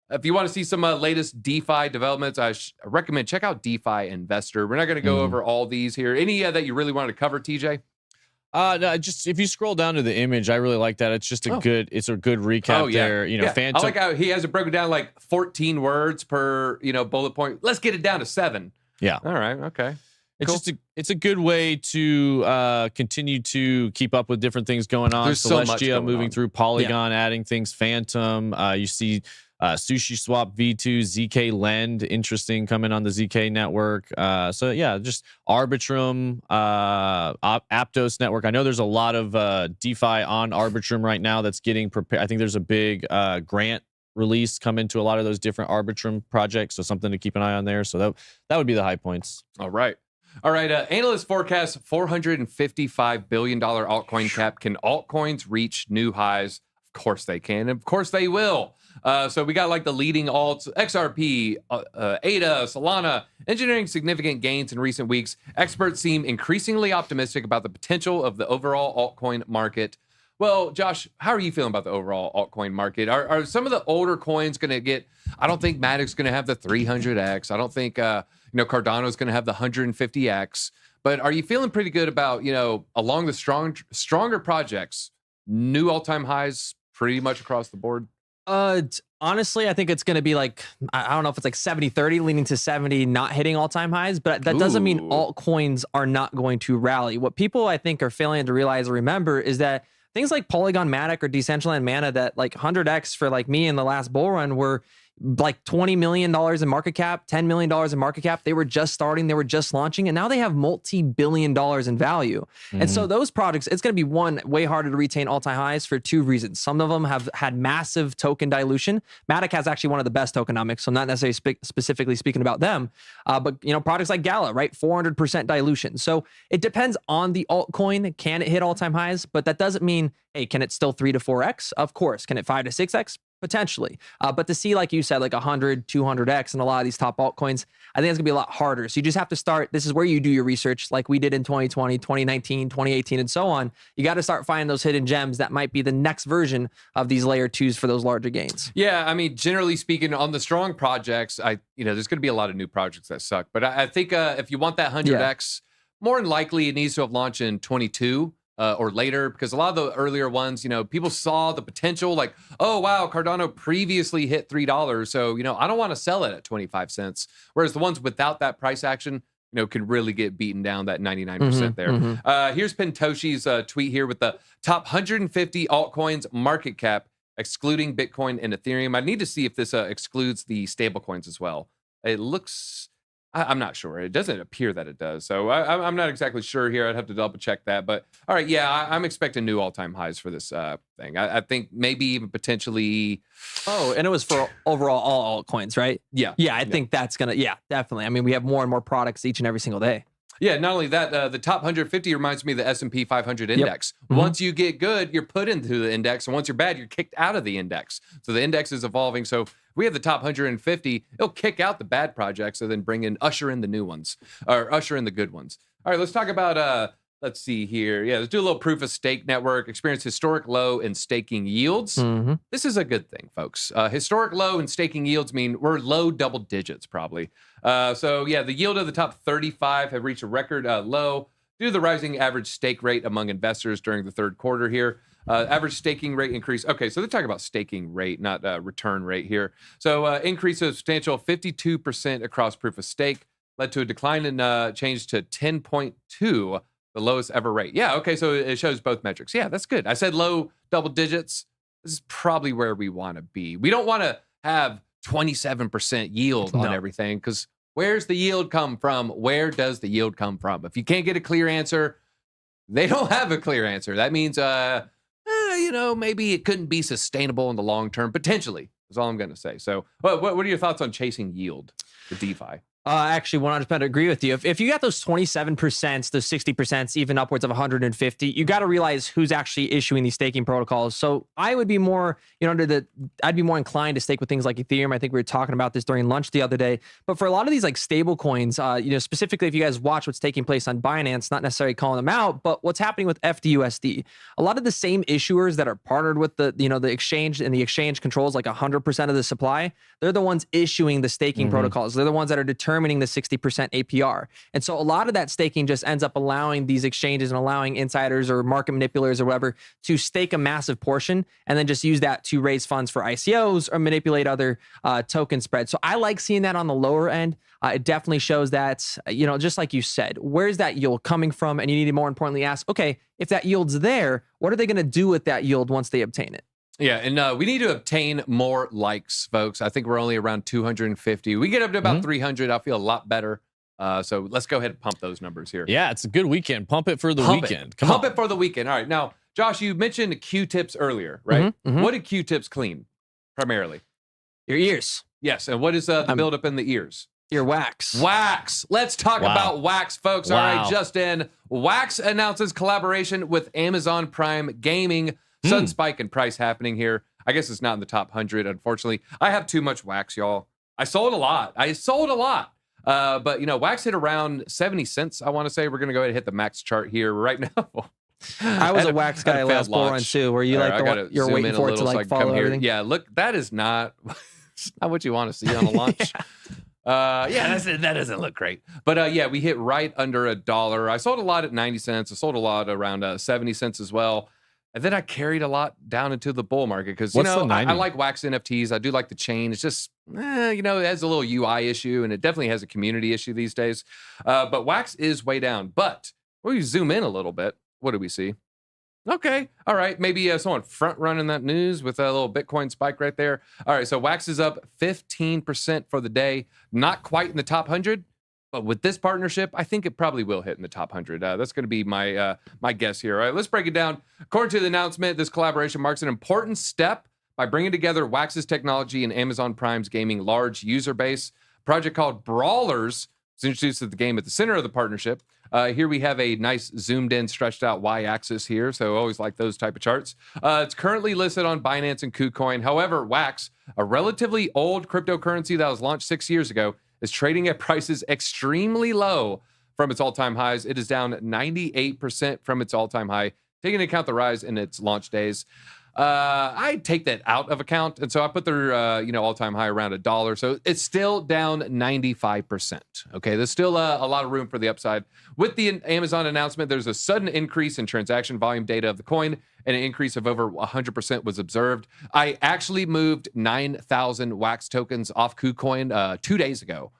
if you want to see some latest DeFi developments, I recommend check out DeFi Investor. We're not going to go over all these here. Any that you really wanted to cover, TJ? No, just if you scroll down to the image, I really like that. It's just a good recap there. I like how he has it broken down like 14 words per, bullet point. Let's get it down to 7. Yeah. All right. Okay. It's it's a good way to continue to keep up with different things going on. There's so much Celestia going moving on. through, Polygon adding things, Phantom. You see Sushi Swap V2, ZK Lend, interesting coming on the ZK network. So yeah, just Arbitrum, Aptos network. I know there's a lot of DeFi on Arbitrum right now that's getting prepared. I think there's a big grant release coming to a lot of those different Arbitrum projects. So something to keep an eye on there. So that would be the high points. All right. Analysts forecast $455 billion altcoin cap. Can altcoins reach new highs? Of course they can. Of course they will. So we got like the leading alts, XRP, ADA, Solana, engineering significant gains in recent weeks. Experts seem increasingly optimistic about the potential of the overall altcoin market. Well, Josh, how are you feeling about the overall altcoin market? Are some of the older coins going to get, I don't think Matic's going to have the 300X. I don't think, Cardano's going to have the 150X. But are you feeling pretty good about, along the stronger projects, new all-time highs pretty much across the board? Honestly, I think it's going to be like, I don't know if it's like 70-30 leaning to 70, not hitting all-time highs, but that doesn't mean altcoins are not going to rally. What people I think are failing to realize or remember is that things like Polygon Matic or Decentraland Mana that like 100X for like me in the last bull run were like $20 million in market cap, $10 million in market cap. They were just starting, they were just launching, and now they have multi-billion dollars in value. And so those projects, it's going to be way harder to retain all-time highs for 2 reasons. Some of them have had massive token dilution. Matic has actually one of the best tokenomics, so I'm not necessarily specifically speaking about them. But products like Gala, right? 400% dilution. So it depends on the altcoin. Can it hit all-time highs? But that doesn't mean, hey, can it still 3 to 4x? Of course. Can it 5 to 6x? Potentially. But to see, like you said, like 100, 200x in a lot of these top altcoins, I think it's gonna be a lot harder. So you just have to start. This is where you do your research like we did in 2020, 2019, 2018, and so on. You got to start finding those hidden gems that might be the next version of these layer 2s for those larger gains. Yeah, I mean, generally speaking, on the strong projects, there's going to be a lot of new projects that suck. But I think if you want that 100x, more than likely it needs to have launched in 22. Or later, because a lot of the earlier ones, people saw the potential like, oh, wow, Cardano previously hit $3. So, I don't want to sell it at 25 cents. Whereas the ones without that price action, could really get beaten down that 99% there. Here's Pentoshi's tweet here with the top 150 altcoins market cap, excluding Bitcoin and Ethereum. I need to see if this excludes the stable coins as well. It looks, I'm not sure. It doesn't appear that it does. So I'm not exactly sure here. I'd have to double check that. But all right, yeah, I'm expecting new all-time highs for this thing. I think maybe even potentially. Oh, and it was for overall all altcoins, right? Yeah. Yeah, I think that's going to, yeah, definitely. I mean, we have more and more products each and every single day. Yeah, not only that, the top 150 reminds me of the S&P 500 index. Mhm. Once you get good, you're put into the index, and once you're bad, you're kicked out of the index. So the index is evolving. So we have the top 150. It'll kick out the bad projects and then usher in the new ones, or usher in the good ones. All right, let's talk about, let's see here. Yeah, let's do a little proof of stake network. Experienced historic low in staking yields. Mhm. This is a good thing, folks. Historic low in staking yields mean we're low double digits, probably. So yeah, the yield of the top 35 have reached a record low due to the rising average stake rate among investors during the third quarter here. Average staking rate increase. Okay, so they're talking about staking rate, not return rate here. So increase of substantial 52% across proof of stake led to a decline in change to 10.2, the lowest ever rate. Yeah, okay, so it shows both metrics. Yeah, that's good. I said low double digits. This is probably where we want to be. We don't want to have 27% yield on everything, because where's the yield come from? Where does the yield come from? If you can't get a clear answer, they don't have a clear answer. That means, maybe it couldn't be sustainable in the long term. Potentially, is all I'm going to say. So what are your thoughts on chasing yield for DeFi? Actually, 100% agree with you. If you got those 27%, those 60%, even upwards of 150, you got to realize who's actually issuing these staking protocols. So I would be more, I'd be more inclined to stake with things like Ethereum. I think we were talking about this during lunch the other day. But for a lot of these like stable coins, specifically if you guys watch what's taking place on Binance, not necessarily calling them out, but what's happening with FDUSD, a lot of the same issuers that are partnered with the exchange, and the exchange controls like 100% of the supply, they're the ones issuing the staking protocols. They're the ones that are determining the 60% APR. And so a lot of that staking just ends up allowing these exchanges and allowing insiders or market manipulators or whatever to stake a massive portion and then just use that to raise funds for ICOs or manipulate other token spreads. So I like seeing that on the lower end. It definitely shows that, just like you said, where's that yield coming from? And you need to more importantly ask, okay, if that yield's there, what are they going to do with that yield once they obtain it? Yeah, and we need to obtain more likes, folks. I think we're only around 250. We get up to about 300. I'll feel a lot better. So let's go ahead and pump those numbers here. Yeah, it's a good weekend. Pump it for the weekend. Pump it for the weekend. All right. Now, Josh, you mentioned Q-tips earlier, right? What did Q-tips clean primarily? Your ears. Yes. And what is the buildup in the ears? Your wax. Wax. Let's talk about Wax, folks. All right, Justin. Wax announces collaboration with Amazon Prime Gaming. Sudden spike in price happening here. I guess it's not in the top 100, unfortunately. I have too much Wax, y'all. I sold a lot. But, Wax hit around 70 cents, I want to say. We're going to go ahead and hit the max chart here right now. I was a Wax guy last bull run too, where you you're waiting for it to like follow everything. Yeah, look, that is not what you want to see on a launch. That doesn't look great. But we hit right under $1. I sold a lot at 90 cents. I sold a lot around 70 cents as well. And then I carried a lot down into the bull market because, I like Wax NFTs. I do like the chain. It's just, it has a little UI issue, and it definitely has a community issue these days. But Wax is way down. But when we zoom in a little bit, what do we see? Okay. All right. Maybe someone front running that news with a little Bitcoin spike right there. All right. So Wax is up 15% for the day. Not quite in the top 100. But with this partnership, I think it probably will hit in the top 100. That's going to be my guess here. All right, let's break it down. According to the announcement, this collaboration marks an important step by bringing together Wax's technology and Amazon Prime's gaming large user base. A project called Brawlers was introduced at the game at the center of the partnership. Here we have a nice zoomed in, stretched out y-axis here. So always like those type of charts. It's currently listed on Binance and KuCoin. However, Wax, a relatively old cryptocurrency that was launched 6 years ago, is trading at prices extremely low from its all-time highs. It is down 98% from its all-time high, taking into account the rise in its launch days. I take that out of account, and so I put their all-time high around $1. So it's still down 95%. Okay, there's still a lot of room for the upside. With the Amazon announcement, there's a sudden increase in transaction volume data of the coin, and an increase of over 100% was observed. I actually moved 9,000 Wax tokens off KuCoin 2 days ago.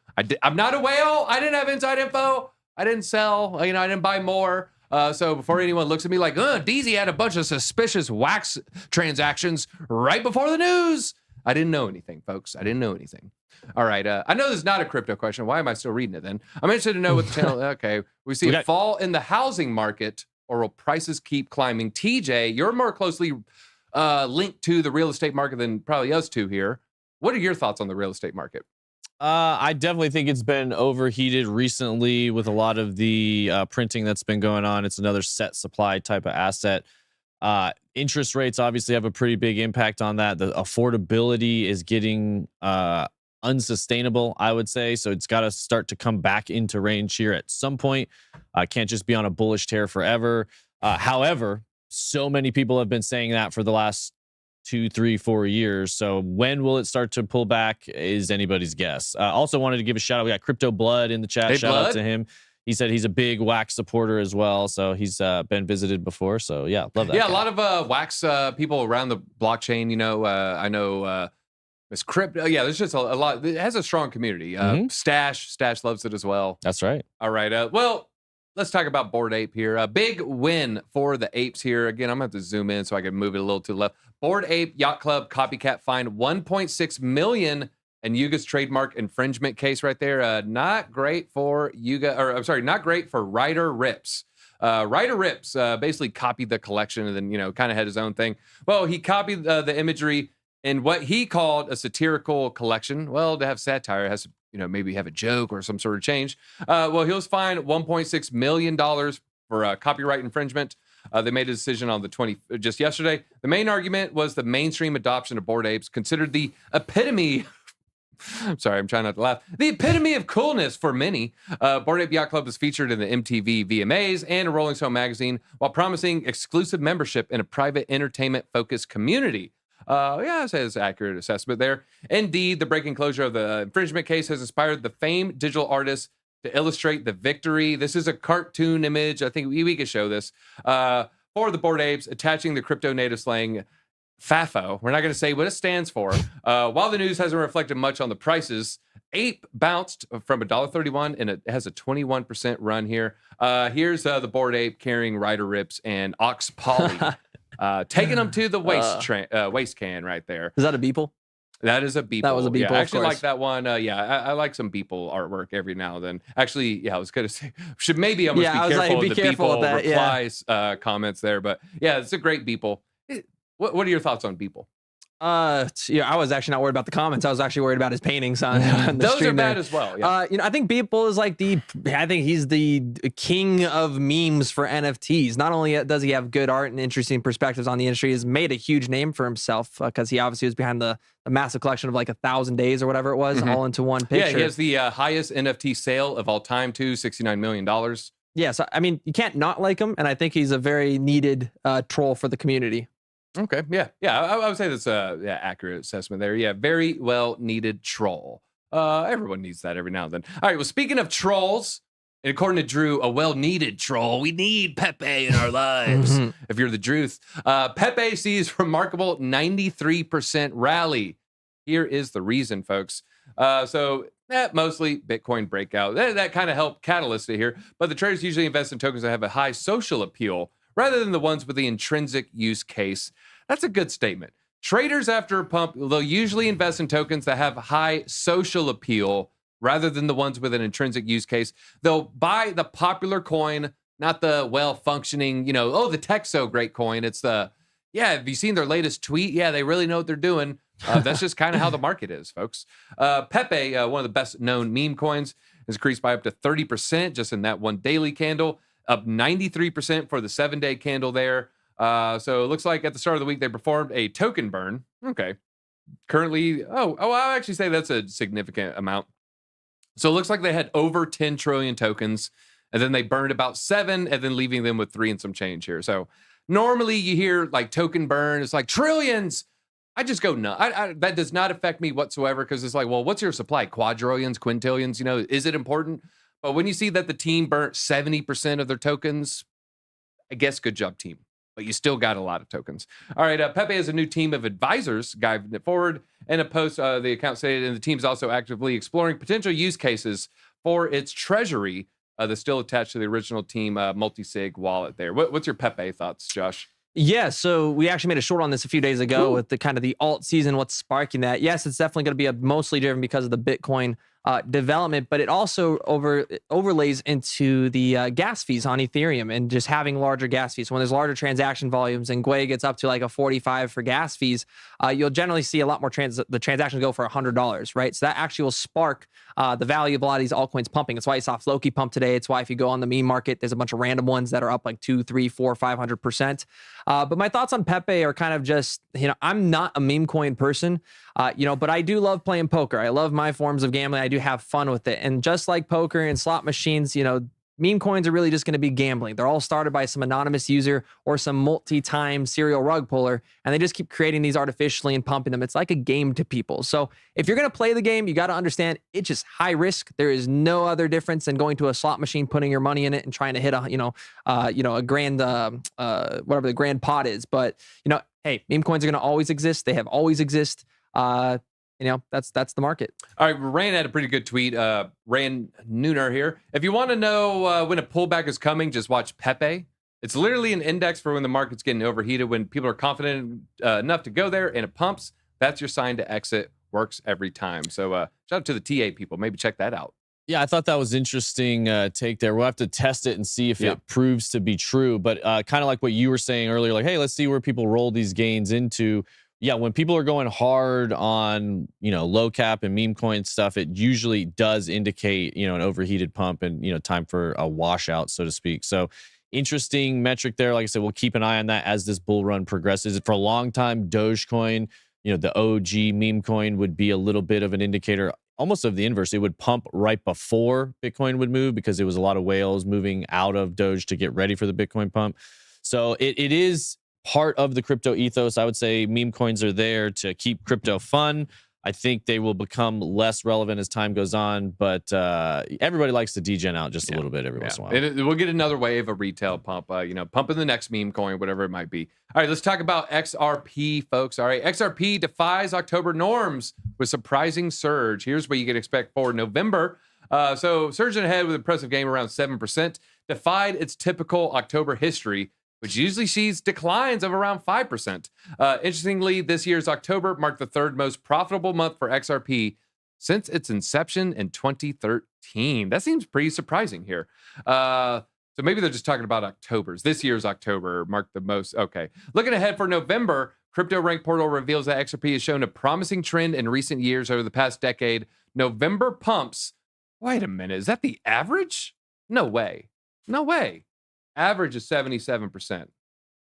I'm not a whale. I didn't have inside info. I didn't sell. I didn't buy more. So before anyone looks at me like, DZ had a bunch of suspicious Wax transactions right before the news. I didn't know anything, folks. I didn't know anything. All right. I know this is not a crypto question. Why am I still reading it then? I'm interested to know what the channel. Okay. We see a fall in the housing market, or will prices keep climbing? TJ, you're more closely linked to the real estate market than probably us two here. What are your thoughts on the real estate market? I definitely think it's been overheated recently with a lot of the printing that's been going on. It's another set supply type of asset. Interest rates obviously have a pretty big impact on that. The affordability is getting unsustainable, I would say. So it's got to start to come back into range here at some point. Can't just be on a bullish tear forever. However, so many people have been saying that for the last 2, 3, 4 years. So when will it start to pull back is anybody's guess. Also wanted to give a shout out. We got Crypto Blood in the chat. Hey, shout Blood. out to him. He said he's a big Wax supporter as well. So he's been visited before. So yeah, love that. Yeah, guy. a lot of Wax people around the blockchain. You know, I know Miss Crypto. Yeah, there's just a lot. It has a strong community. Stash loves it as well. That's right. All right. Well, let's talk about Bored Ape here. A big win for the apes here. Again, I'm going to have to zoom in so I can move it a little to the left. Bored Ape Yacht Club copycat fined $1.6 million and Yuga's trademark infringement case right there. Not great for Yuga, or I'm sorry, not great for Ryder Rips. Ryder Rips basically copied the collection and then, you know, kind of had his own thing. Well, he copied the imagery in what he called a satirical collection. Well, to have satire, it has to, you know, maybe have a joke or some sort of change. Well, he was fined $1.6 million for copyright infringement. They made a decision on the just yesterday. The main argument was the mainstream adoption of Bored Apes, considered the epitome. I'm sorry, I'm trying not to laugh. The epitome of coolness for many. Bored Ape Yacht Club was featured in the MTV VMAs and a Rolling Stone magazine while promising exclusive membership in a private entertainment-focused community. Yeah, I'd say it's an accurate assessment there. Indeed, the breaking closure of the infringement case has inspired the famed digital artist to illustrate the victory. This is a cartoon image. I think we could show this for the Bored Apes, attaching the crypto native slang FAFO. We're not going to say what it stands for. While the news hasn't reflected much on the prices, Ape bounced from $1.31 and it has a 21% run here. Here's the Bored Ape carrying Ryder Rips and Ox Polly, taking them to the waste can right there. Is that a Beeple? That is a Beeple. That was a Beeple. Yeah, I actually of course. like that one. I like some Beeple artwork every now and then. Actually, yeah, I was gonna say should maybe almost be careful be of the careful Beeple with that, replies comments there, but yeah, it's a great Beeple. What are your thoughts on Beeple? Yeah, I was actually not worried about the comments. I was actually worried about his paintings on the Those stream are bad there. as well. Yeah. You know, I think Beeple is like I think he's the king of memes for NFTs. Not only does he have good art and interesting perspectives on the industry, he's made a huge name for himself because he obviously was behind the massive collection of like 1,000 days or whatever it was, all into one picture. Yeah, he has the highest NFT sale of all time too, $69 million. Yeah, so I mean, you can't not like him, and I think he's a very needed troll for the community. Okay, yeah. I would say that's a accurate assessment there. Yeah, very well needed troll. Everyone needs that every now and then. All right. Well, speaking of trolls, and according to Drew, a well needed troll. We need Pepe in our lives. If you're the Druth, Pepe sees remarkable 93% rally. Here is the reason, folks. Mostly Bitcoin breakout. That kind of helped catalyst it here. But the traders usually invest in tokens that have a high social appeal, rather than the ones with the intrinsic use case. That's a good statement. Traders after a pump, they'll usually invest in tokens that have high social appeal rather than the ones with an intrinsic use case. They'll buy the popular coin, not the well-functioning, the tech's so great coin. It's have you seen their latest tweet? Yeah, they really know what they're doing. That's just kind of how the market is, folks. Pepe, one of the best known meme coins, has increased by up to 30% just in that one daily candle. Up 93% for the 7-day candle there. So it looks like at the start of the week, they performed a token burn. Okay. Currently, I'll actually say that's a significant amount. So it looks like they had over 10 trillion tokens, and then they burned about 7, and then leaving them with 3 and some change here. So normally you hear like token burn, it's like trillions. I just go, no, that does not affect me whatsoever because it's like, well, what's your supply? Quadrillions, quintillions, is it important? But when you see that the team burnt 70% of their tokens, I guess good job, team. But you still got a lot of tokens. All right, Pepe has a new team of advisors guiding it forward. In a post, the account stated, and the team is also actively exploring potential use cases for its treasury that's still attached to the original team multi-sig wallet there. What's your Pepe thoughts, Josh? Yeah, so we actually made a short on this a few days ago with the kind of the alt season, what's sparking that. Yes, it's definitely going to be mostly driven because of the Bitcoin development, but it also overlays into the gas fees on Ethereum and just having larger gas fees. When there's larger transaction volumes and Gwei gets up to like a 45 for gas fees, you'll generally see a lot more the transactions go for $100, right? So that actually will spark the value of a lot of these altcoins pumping. It's why you saw Floki pump today. It's why if you go on the meme market, there's a bunch of random ones that are up like 2, 3, 4, 500%. But my thoughts on Pepe are kind of just, I'm not a meme coin person, but I do love playing poker. I love my forms of gambling. I do have fun with it. And just like poker and slot machines, meme coins are really just going to be gambling. They're all started by some anonymous user or some multi-time serial rug puller, and they just keep creating these artificially and pumping them. It's like a game to people. So if you're going to play the game, you got to understand it's just high risk. There is no other difference than going to a slot machine, putting your money in it, and trying to hit a grand, whatever the grand pot is. But hey, meme coins are going to always exist. They have always exist. That's the market. All right, Rand had a pretty good tweet. Rand Nooner here. If you want to know when a pullback is coming, just watch Pepe. It's literally an index for when the market's getting overheated, when people are confident enough to go there and it pumps. That's your sign to exit. Works every time. So shout out to the TA people. Maybe check that out. Yeah, I thought that was interesting take there. We'll have to test it and see if it proves to be true. But kind of like what you were saying earlier, like, hey, let's see where people roll these gains into. Yeah, when people are going hard on, low cap and meme coin stuff, it usually does indicate, an overheated pump and, time for a washout, so to speak. So interesting metric there. Like I said, we'll keep an eye on that as this bull run progresses. For a long time, Dogecoin, the OG meme coin would be a little bit of an indicator, almost of the inverse. It would pump right before Bitcoin would move because there was a lot of whales moving out of Doge to get ready for the Bitcoin pump. So it is part of the crypto ethos. I would say meme coins are there to keep crypto fun. I think they will become less relevant as time goes on, but everybody likes to degen out just a little bit every once in a while. And we'll get another wave of retail pump, pumping the next meme coin, whatever it might be. All right, let's talk about XRP, folks. All right, XRP defies October norms with surprising surge. Here's what you can expect for November. So surging ahead with an impressive gain around 7%, defied its typical October history, which usually sees declines of around 5%. Interestingly, this year's October marked the third most profitable month for XRP since its inception in 2013. That seems pretty surprising here. So maybe they're just talking about Octobers. This year's October marked the most. Okay. Looking ahead for November, Crypto Rank Portal reveals that XRP has shown a promising trend in recent years over the past decade. November pumps. Wait a minute. Is that the average? No way. Average is 77%.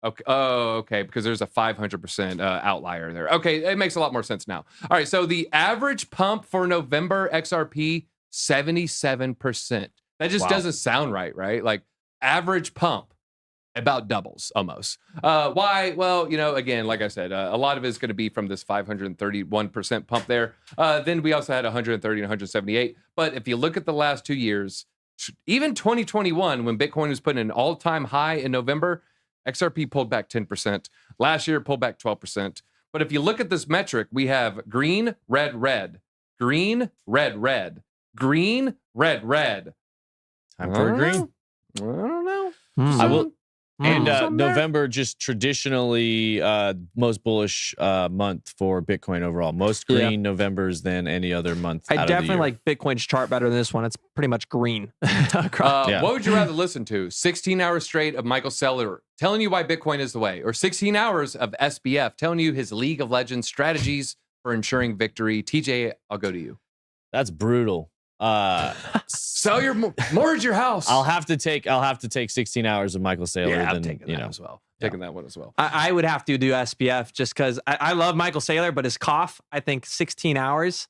Okay. Oh, okay. Because there's a 500% outlier there. Okay. It makes a lot more sense now. All right. So the average pump for November XRP, 77%. That just doesn't sound right? Like average pump about doubles almost. Why? Well, again, like I said, a lot of it is going to be from this 531% pump there. Then we also had 130 and 178. But if you look at the last 2 years, even 2021, when Bitcoin was putting an all-time high in November, XRP pulled back 10%. Last year, it pulled back 12%. But if you look at this metric, we have green, red, red, green, red, red, green, red, red. Time for a green. I don't know. I will. And November just traditionally most bullish month for Bitcoin overall. Most green Novembers than any other month. I definitely like Bitcoin's chart better than this one. It's pretty much green. What would you rather listen to? 16 hours straight of Michael Saylor telling you why Bitcoin is the way, or 16 hours of SBF telling you his League of Legends strategies for ensuring victory? TJ, I'll go to you. That's brutal. Sell your mortgage your house. I'll have to take 16 hours of Michael Saylor. Yeah, than, I'm taking that as well. Taking that one as well. I would have to do SPF just because I love Michael Saylor, but his cough, I think 16 hours.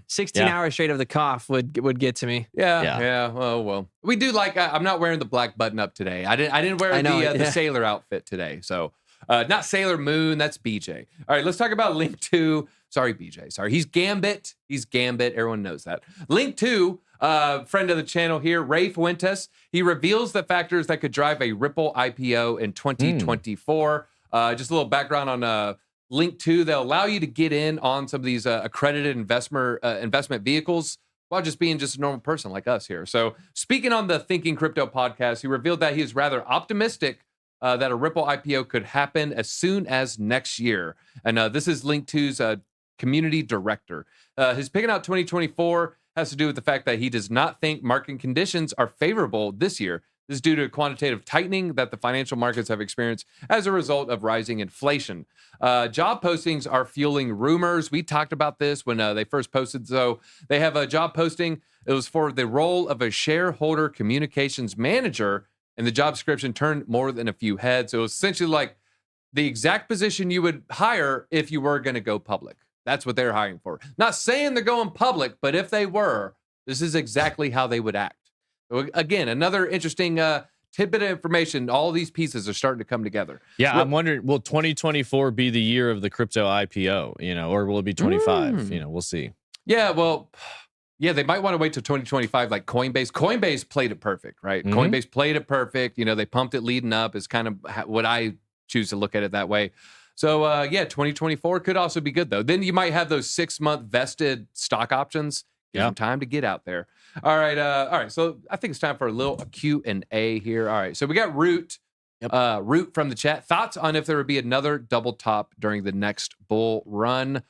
16 hours straight of the cough would get to me. Yeah. Oh well. We do like. I'm not wearing the black button up today. I didn't wear the Sailor outfit today. So not Sailor Moon. That's BJ. All right. Let's talk about Link 2. Sorry, BJ. Sorry. He's Gambit. Everyone knows that. Link 2. Friend of the channel here, Ray Fuentes. He reveals the factors that could drive a Ripple IPO in 2024. Just a little background on Link 2. They'll allow you to get in on some of these accredited investment vehicles while just being just a normal person like us here. So speaking on the Thinking Crypto podcast, he revealed that he is rather optimistic that a Ripple IPO could happen as soon as next year. And this is Link2's community director. His picking out 2024 has to do with the fact that he does not think market conditions are favorable this year. This is due to quantitative tightening that the financial markets have experienced as a result of rising inflation. Job postings are fueling rumors. We talked about this when they first posted. So they have a job posting. It was for the role of a shareholder communications manager, and the job description turned more than a few heads. So it was essentially like the exact position you would hire if you were going to go public. That's what they're hiring for. Not saying they're going public, but if they were, this is exactly how they would act. So again, another interesting tidbit of information. All these pieces are starting to come together. Yeah, I'm wondering, will 2024 be the year of the crypto IPO, or will it be 25? We'll see. Yeah, well, yeah, they might want to wait till 2025, like Coinbase. Coinbase played it perfect, right? Coinbase played it perfect. They pumped it leading up is kind of what I choose to look at it that way. So, 2024 could also be good, though. Then you might have those 6-month vested stock options. Give them time to get out there. All right. So I think it's time for a little Q&A here. All right. So we got Root. Root from the chat. Thoughts on if there would be another double top during the next bull run?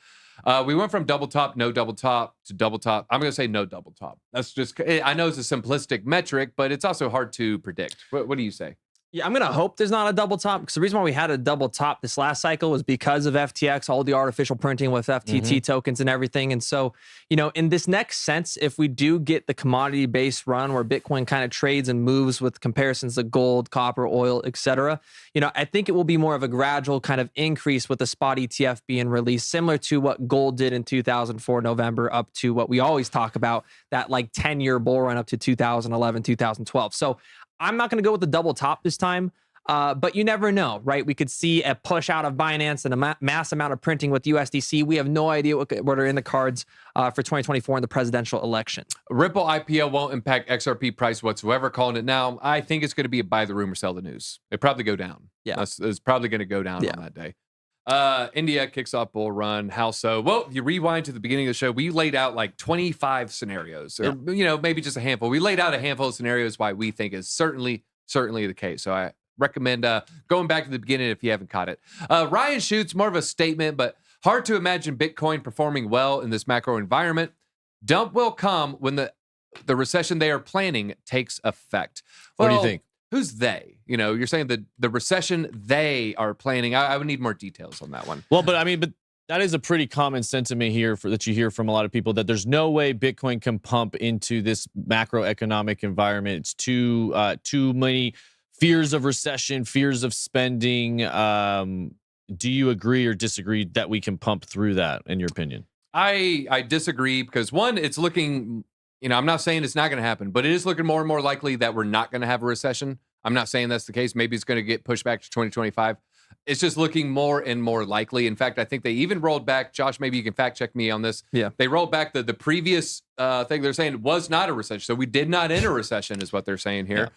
We went from double top, no double top to double top. I'm going to say no double top. That's just, I know it's a simplistic metric, but it's also hard to predict. What do you say? Yeah, I'm going to hope there's not a double top, because the reason why we had a double top this last cycle was because of FTX, all the artificial printing with FTT tokens and everything. And so, in this next sense, if we do get the commodity-based run where Bitcoin kind of trades and moves with comparisons to gold, copper, oil, etc., I think it will be more of a gradual kind of increase with the spot ETF being released, similar to what gold did in 2004 November up to what we always talk about, that like 10-year bull run up to 2011, 2012. So I'm not going to go with the double top this time, but you never know, right? We could see a push out of Binance and a mass amount of printing with USDC. We have no idea what are in the cards for 2024 in the presidential election. Ripple IPO won't impact XRP price whatsoever. Calling it now. I think it's going to be a buy the rumor, sell the news. It probably go down. Yeah, it's probably going to go down on that day. India kicks off bull run. How so? Well, if you rewind to the beginning of the show, we laid out like 25 scenarios, or maybe just a handful. We laid out a handful of scenarios why we think is certainly the case. So I recommend going back to the beginning if you haven't caught it. Ryan shoots more of a statement, but hard to imagine Bitcoin performing well in this macro environment. Dump will come when the recession they are planning takes effect. What do you think? Who's they? You're saying the recession they are planning. I would need more details on that one. Well, but that is a pretty common sentiment here that you hear from a lot of people, that there's no way Bitcoin can pump into this macroeconomic environment. It's too many fears of recession, fears of spending. Do you agree or disagree that we can pump through that, in your opinion? I disagree, because one, it's looking, I'm not saying it's not going to happen, but it is looking more and more likely that we're not going to have a recession. I'm not saying that's the case. Maybe it's going to get pushed back to 2025. It's just looking more and more likely. In fact, I think they even rolled back, Josh, maybe you can fact check me on this. Yeah. They rolled back the previous thing they're saying was not a recession. So we did not enter a recession is what they're saying here.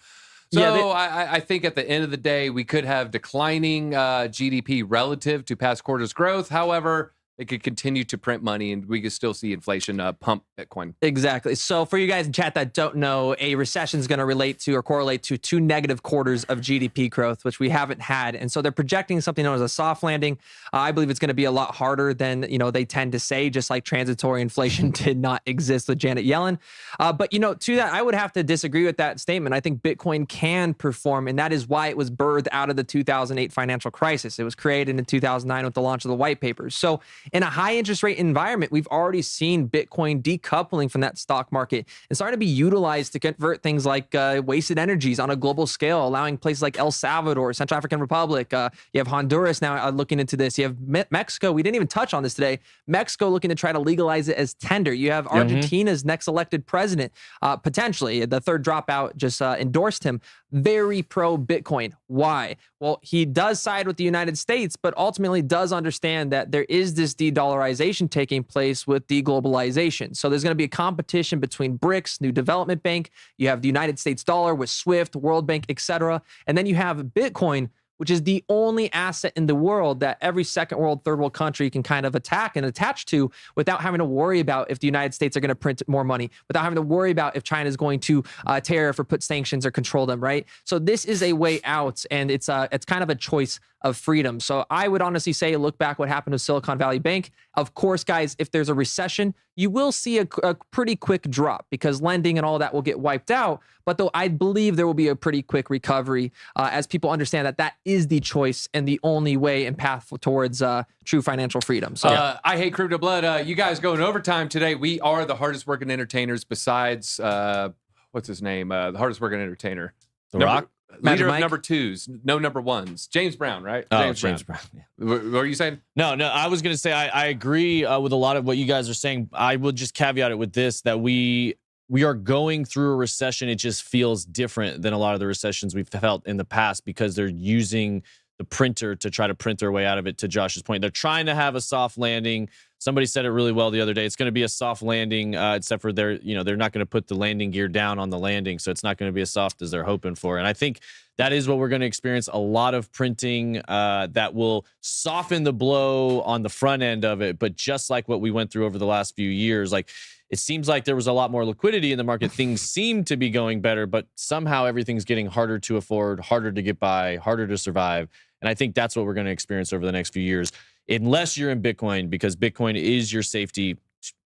Yeah. So I think at the end of the day, we could have declining GDP relative to past quarters growth. However, they could continue to print money and we could still see inflation pump Bitcoin. Exactly. So for you guys in chat that don't know, a recession is going to relate to or correlate to 2 negative quarters of GDP growth, which we haven't had. And so they're projecting something known as a soft landing. I believe it's going to be a lot harder than, they tend to say, just like transitory inflation did not exist with Janet Yellen. But, to that, I would have to disagree with that statement. I think Bitcoin can perform, and that is why it was birthed out of the 2008 financial crisis. It was created in 2009 with the launch of the white papers. So in a high interest rate environment, we've already seen Bitcoin decoupling from that stock market and starting to be utilized to convert things like wasted energies on a global scale, allowing places like El Salvador, Central African Republic. You have Honduras now looking into this. You have Mexico. We didn't even touch on this today. Mexico looking to try to legalize it as tender. You have Argentina's next elected president, potentially. The third dropout just endorsed him. Very pro Bitcoin. Why? Well, he does side with the United States, but ultimately does understand that there is this de-dollarization taking place with deglobalization. So there's going to be a competition between BRICS, New Development Bank. You have the United States dollar with SWIFT, World Bank, etc. And then you have Bitcoin which is the only asset in the world that every second world, third world country can kind of attack and attach to without having to worry about if the United States are going to print more money, without having to worry about if China is going to tariff or put sanctions or control them, right? So this is a way out, and it's kind of a choice of freedom. So I would honestly say, look back what happened to Silicon Valley Bank. Of course, guys, if there's a recession, you will see a pretty quick drop because lending and all that will get wiped out. But though I believe there will be a pretty quick recovery as people understand that that is the choice and the only way and path towards true financial freedom. So I hate Crypto Blood. You guys go in overtime today. We are the hardest working entertainers besides, what's his name? The hardest working entertainer. The Rock? Leader of Mike? number twos, no number ones. James Brown, right? James Brown. Yeah. What were you saying? No, I was going to say I agree with a lot of what you guys are saying. I will just caveat it with this, that we are going through a recession. It just feels different than a lot of the recessions we've felt in the past because they're using the printer to try to print their way out of it, to Josh's point. They're trying to have a soft landing. Somebody said it really well the other day. It's going to be a soft landing, except for they're not going to put the landing gear down on the landing, so it's not going to be as soft as they're hoping for. And I think that is what we're going to experience, a lot of printing that will soften the blow on the front end of it. But just like what we went through over the last few years, like it seems like there was a lot more liquidity in the market. Things seem to be going better, but somehow everything's getting harder to afford, harder to get by, harder to survive. And I think that's what we're going to experience over the next few years, unless you're in Bitcoin, because Bitcoin is your safety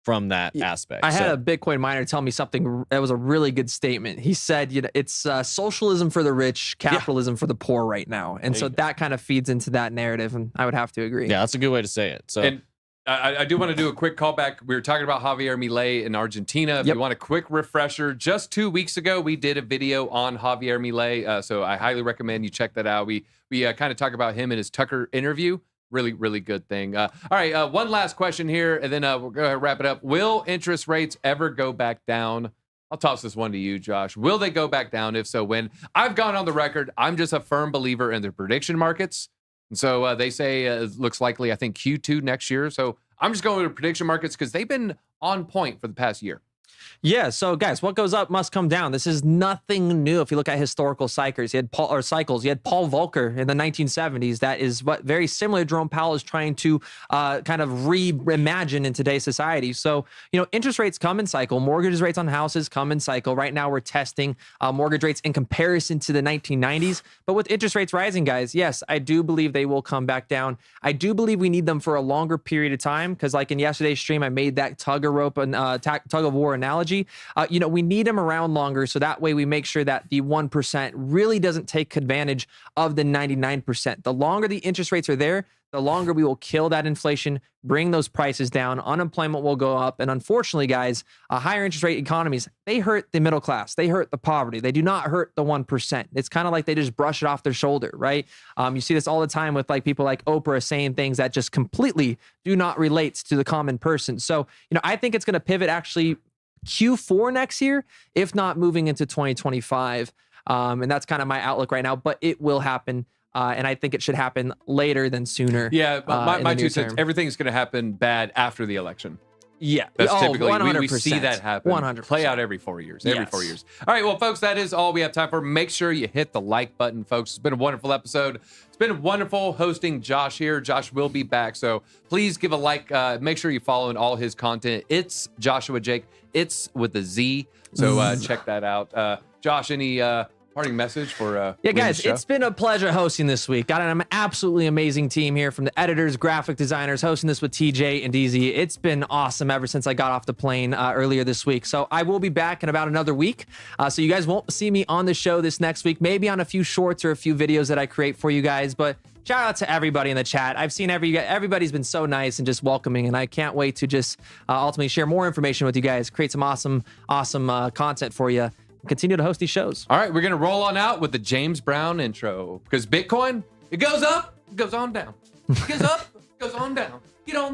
from that aspect. I had a Bitcoin miner tell me something that was a really good statement. He said, it's socialism for the rich, capitalism for the poor right now. And so that kind of feeds into that narrative, and I would have to agree. Yeah, that's a good way to say it. So. And I do want to do a quick callback. We were talking about Javier Milei in Argentina. If you want a quick refresher, just 2 weeks ago, we did a video on Javier Milei. So I highly recommend you check that out. We kind of talk about him in his Tucker interview. Really, really good thing. All right, one last question here, and then we'll go ahead and wrap it up. Will interest rates ever go back down? I'll toss this one to you, Josh. Will they go back down? If so, when? I've gone on the record. I'm just a firm believer in the prediction markets. And so they say it looks likely, I think, Q2 next year. So I'm just going with prediction markets because they've been on point for the past year. Yeah, so guys, what goes up must come down. This is nothing new. If you look at historical cycles, you had Paul Volcker in the 1970s. That is what very similar. Jerome Powell is trying to kind of reimagine in today's society. So, interest rates come in cycle. Mortgage rates on houses come in cycle. Right now, we're testing mortgage rates in comparison to the 1990s. But with interest rates rising, guys, yes, I do believe they will come back down. I do believe we need them for a longer period of time because, like in yesterday's stream, I made that tug of war analogy. We need them around longer so that way we make sure that the 1% really doesn't take advantage of the 99%. The longer the interest rates are there, the longer we will kill that inflation, bring those prices down, unemployment will go up. And unfortunately, guys, higher interest rate economies, they hurt the middle class. They hurt the poverty. They do not hurt the 1%. It's kind of like they just brush it off their shoulder, right? You see this all the time with people like Oprah saying things that just completely do not relate to the common person. So, I think it's going to pivot actually Q4 next year, if not moving into 2025. And that's kind of my outlook right now, but it will happen. And I think it should happen later than sooner. Yeah, my 2 cents, everything's going to happen bad after the election. Yeah. That's typically, 100%. we see that happen. 100%. Play out every 4 years. Every 4 years. All right, well, folks, that is all we have time for. Make sure you hit the like button, folks. It's been a wonderful episode. It's been wonderful hosting Josh here. Josh will be back, so please give a like. Make sure you follow in all his content. It's Joshua Jake. It's with a Z, so check that out. Josh, any parting message for yeah, guys, it's been a pleasure hosting this week. Got an absolutely amazing team here from the editors, graphic designers, hosting this with TJ and DZ. It's been awesome ever since I got off the plane earlier this week. So I will be back in about another week. So you guys won't see me on the show this next week, maybe on a few shorts or a few videos that I create for you guys. But shout out to everybody in the chat. I've seen everybody's been so nice and just welcoming, and I can't wait to just ultimately share more information with you guys, create some awesome content for you. Continue to host these shows. All right, we're going to roll on out with the James Brown intro because Bitcoin, it goes up, it goes on down. It goes up, it goes on down. Get on.